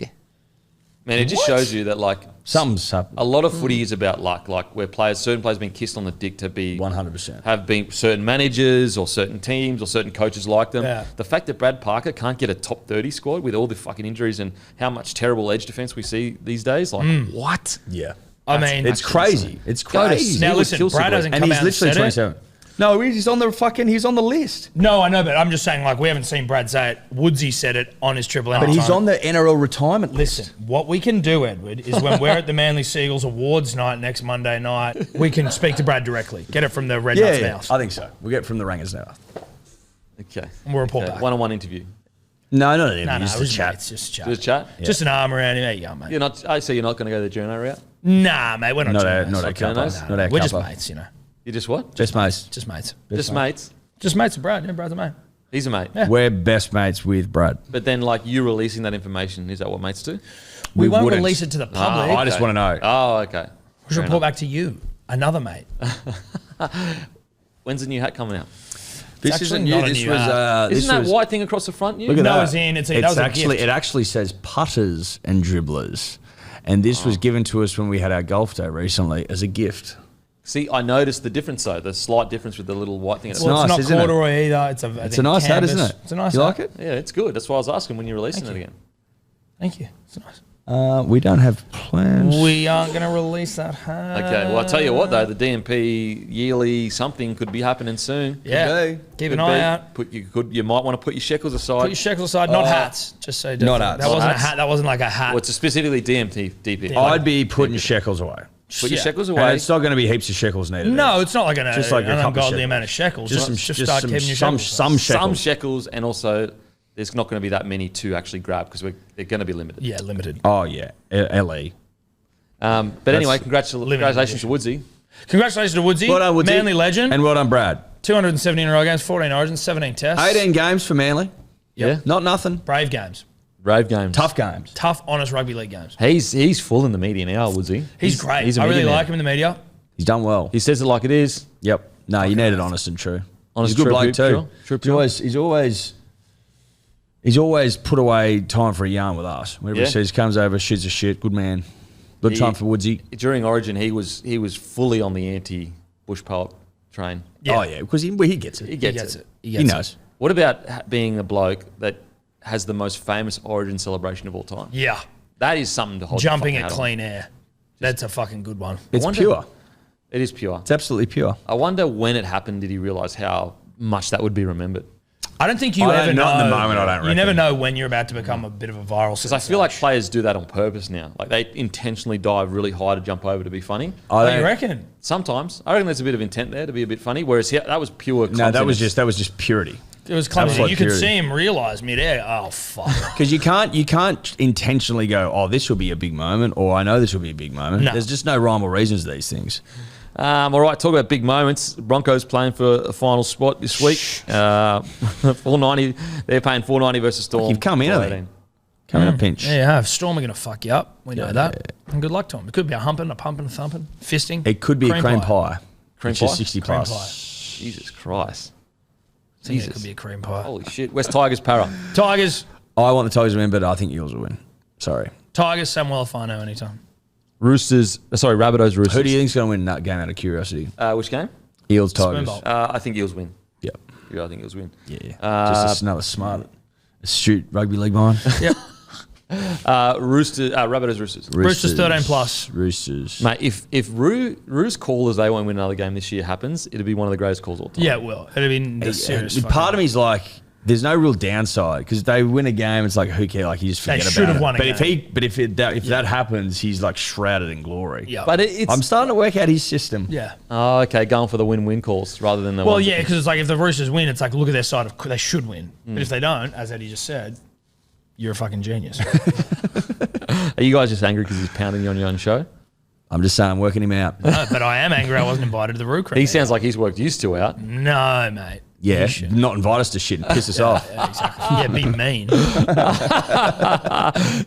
Man, it just shows you that Something's happened. a lot of footy is about luck. Like where certain players have been kissed on the dick to be 100%. have been certain managers or certain teams or certain coaches like them. Yeah. The fact that Brad Parker can't get a top 30 squad with all the fucking injuries and how much terrible edge defense we see these days, what? Yeah. I mean, It's crazy. It's crazy. Now He would listen, kill Brad somebody. hasn't And come he's out and literally said 27. No, he's on the list. No, I know, but I'm just saying, we haven't seen Brad say it. Woodsy said it on his Triple M. But he's on the NRL retirement list. Listen, what we can do, Edward, is when we're at the Manly Seagulls Awards night next Monday night, we can speak to Brad directly. Get it from the Red Nuts mouth. I think so. We'll get it from the Rangers now. Okay. And we'll report back. One-on-one interview. No, not an No, interview. it Just a was chat. mates, just a chat. Just chat? Just an arm around him. There you go, mate. I say you're not going to go the journo route? Nah, mate, we're not Not journos. a cuppa. journos? Not a We're just cuppa. mates, You just what? Just mates. Just mates. Just mates? Just mates with Brad. Yeah, Brad's a mate. He's a mate. Yeah. We're best mates with Brad. But then, you releasing that information, is that what mates do? We won't wouldn't. release it to the public. I just want to know. Oh, okay. We should report back to you, another mate. When's the new hat coming out? This actually isn't new. not a This new was. hat. Isn't that white thing across the front new? Look at No, that. as in, that was a gift. It actually says putters and dribblers, and this was given to us when we had our golf day recently as a gift. See, I noticed the difference though, the slight difference with the little white thing. Well, nice, it's isn't not it? corduroy either. It's a nice hat, canvas. isn't it? It's a nice You hat. like it? Yeah, it's good. That's why I was asking when you're releasing it again. Thank you. It's nice. We don't have plans. We aren't going to release that hat. Okay, well, I'll tell you what though, the DMP yearly something could be happening soon. Yeah. Keep an eye out. You might want to put your shekels aside. Put your shekels aside, not hats. Just so Not hats. That wasn't hats. a hat. That wasn't like a hat. Well, it's specifically DP. I'd be putting shekels away. Put your shekels And away. it's not going to be heaps of shekels needed. No, it's not like Just like a an couple ungodly shekels. amount of shekels. Just start keeping your shekels. some shekels. Some shekels, and also there's not going to be that many to actually grab because they're going to be limited. Yeah, limited. Oh yeah, LE. But anyway, congratulations to Woodsy. Congratulations to Woodsy. Well done, Woodsy. Manly legend. And well done, Brad. 270 in a row games, 14 origins, 17 tests. 18 games for Manly. Yeah, Not nothing. Brave games. brave games, Tough games. Tough, honest rugby league games. He's full in the media now, Woodsy. He's great. He's a I really media like man. him in the media. He's done well. He says it like it is. Yep. No, you need it honest and true. Honest, He's a good true, bloke too. pure, true, He's always put away time for a yarn with us. Whenever Yeah. he says comes over, shoots a shit, good man. Good time for Woodsy. During Origin, he was fully on the anti-bush poet train. Yeah. Oh, yeah, because he gets it. He gets it. He knows. What about being the bloke that has the most famous Origin celebration of all time? Yeah. That is something to hold. Jumping your at fucking clean air. That's a fucking good one. It's pure. It is pure. It's absolutely pure. I wonder when it happened, did he realise how much that would be remembered? I don't think you ever know. Not in the moment, I don't reckon. You never know when you're about to become a bit of a viral Because I feel like players do that on purpose now. Like they intentionally dive really high to jump over to be funny. Oh, you reckon? Sometimes. I reckon there's a bit of intent there to be a bit funny, whereas that was pure No, that was just purity. It was clumsy. Absolute You could purity. see him realise mid-air, oh, fuck. Because you can't intentionally go, oh, this will be a big moment, or I know this will be a big moment. No. There's just no rhyme or reason to these things. All right, talk about big moments. Broncos playing for a final spot this week. 490. They're paying 490 versus Storm. You've come in, haven't you? Come in a pinch. Yeah, you have. Storm are going to fuck you up. We know that. And good luck to them. It could be a humping, a pumping, a thumping, fisting. It could be a cream pie. Cream which pie? is 60 Cream plus. pie. Jesus Christ. I think it could be a cream pie. Holy shit. West Tigers, Para. Tigers. I want the Tigers to win, but I think Eels will win. Sorry. Tigers, Samuel Alfano anytime. Rabbitohs, Roosters. Who do you think's going to win that game out of curiosity? Which game? Eels, Tigers. Spoonbowl. I think Eels win. Yep. Yeah, I think Eels win. Yeah. Just another smart, astute rugby league mind. Yep. Rabbitohs, Roosters. Roosters 13 plus. Roosters. Mate, if Roo's call as they won't win another game this year happens, it'll be one of the greatest calls of all time. Yeah, it will. It'll be the serious. Part of me's like, there's no real downside because they win a game. It's like, who cares? Like, you just forget about it. They should have won a game. If that happens, he's like shrouded in glory. Yeah. But it's... I'm starting to work out his system. Yeah. Oh, okay, going for the win-win calls rather than the Well, ones yeah, that- because it's like if the Roosters win, it's like, look at their side of, they should win. But if they don't, as Eddie just said, you're a fucking genius. Are you guys just angry because he's pounding you on your own show? I'm just saying I'm working him out. No, but I am angry I wasn't invited to the Roo Crew. He sounds like he's worked used to out. No, mate. Yeah, You should. not invite us to shit and piss us off. Yeah, exactly. Yeah, be mean.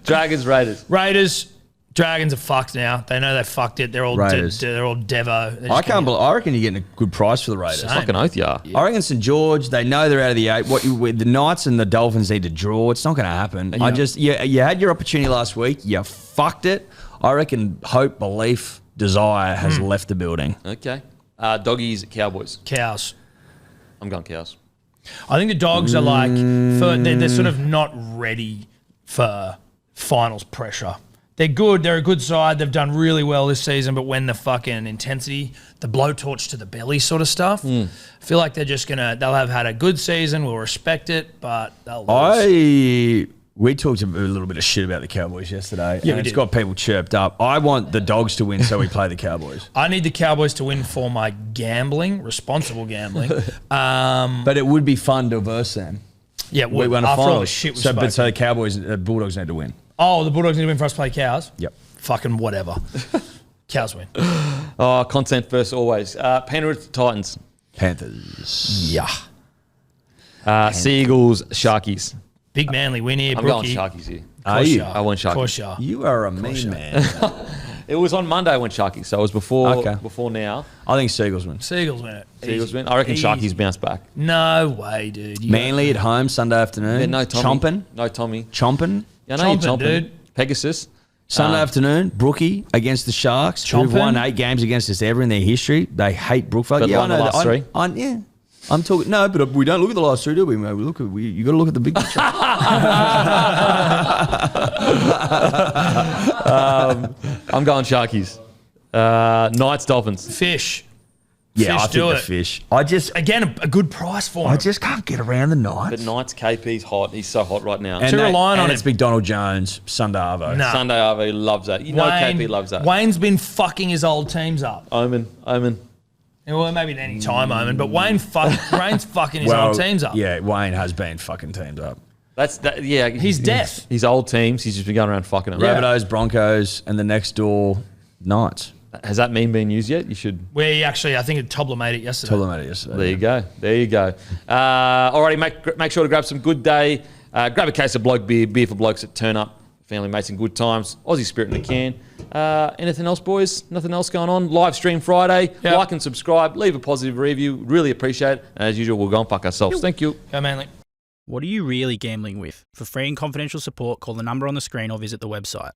Dragons, Raiders. Raiders, Dragons are fucked now. They know they fucked it. They're all Raiders. they're all Devo. They're I just can't gonna- believe. I reckon you're getting a good price for the Raiders. Same. Fucking oath you are. I reckon St George. They know they're out of the 8. The Knights and the Dolphins need to draw. It's not going to happen. You had your opportunity last week. You fucked it. I reckon hope, belief, desire has left the building. Okay. Doggies, Cowboys. Cows. I'm going Cows. I think the Dogs are like, they're sort of not ready for finals pressure. They're good. They're a good side. They've done really well this season. But when the fucking intensity, the blowtorch to the belly sort of stuff, I feel like they're just they'll have had a good season. We'll respect it, but they'll lose. We talked a little bit of shit about the Cowboys yesterday. Yeah, and we it's did. got people chirped up. I want the Dogs to win, so we play the Cowboys. I need the Cowboys to win for my gambling, responsible gambling. But it would be fun to verse them. Yeah, We won a after all final. the shit was So spoken. the Cowboys, the Bulldogs need to win. Oh, the Bulldogs need to win for us to play Cows? Yep. Fucking whatever. Cows win. Oh, content first always. Penrith, Titans. Panthers. Yeah. Seagulls, Sharkies. Big Manly win here, I'm going Brookie. Sharkies here. Are you? I went Sharkies. Of course you are. You are a mean man. It was on Monday I went Sharkies, so it was before now. I think Seagulls win. Seagulls win it. Seagulls Easy. win. I reckon Easy. Sharkies bounce back. No way, dude. Manly at home Sunday afternoon. Yeah, no Tommy. Chomping. No Tommy. Chomping. Yeah, I know you're Chomping, chomping. dude. Pegasus. Sunday afternoon, Brookie against the Sharks, who've Chomping. won 8 games against us ever in their history. They hate Brookfield. But Yeah, I won the know. last 3. Yeah. I'm talking. No, but we don't look at the last 3, do we? Mate? You got to look at the big picture. I'm going Sharkies. Knights, Dolphins. Fish. Yeah, Fish I do think it. the Fish. I just Again, a good price for him. can't get around the Knights. But Knights, KP's hot. He's so hot right now. Too reliant on it's him. McDonald Jones, Sunday Arvo. Nah. Sunday RV loves that. You know KP loves that. Wayne's been fucking his old teams up. Omen. Well, maybe at any time, Omen, but Wayne's fucking his old teams up. Yeah, Wayne has been fucking teams up. That's that. Yeah, He's deaf. His old teams. He's just been going around fucking them. Rabbitohs, Broncos, and the next door Knights. Has that meme been used yet? You should. We actually, I think Tobler made it yesterday. Tell them about it yesterday. There you go. Alrighty, make sure to grab some Good Day. Grab a case of bloke beer for blokes that turn up. Family, mates, and good times. Aussie spirit in the can. Anything else, boys? Nothing else going on? Live stream Friday. Yep. Like and subscribe. Leave a positive review. Really appreciate it. And as usual, we'll go and fuck ourselves. Thank you. Go Manly. What are you really gambling with? For free and confidential support, call the number on the screen or visit the website.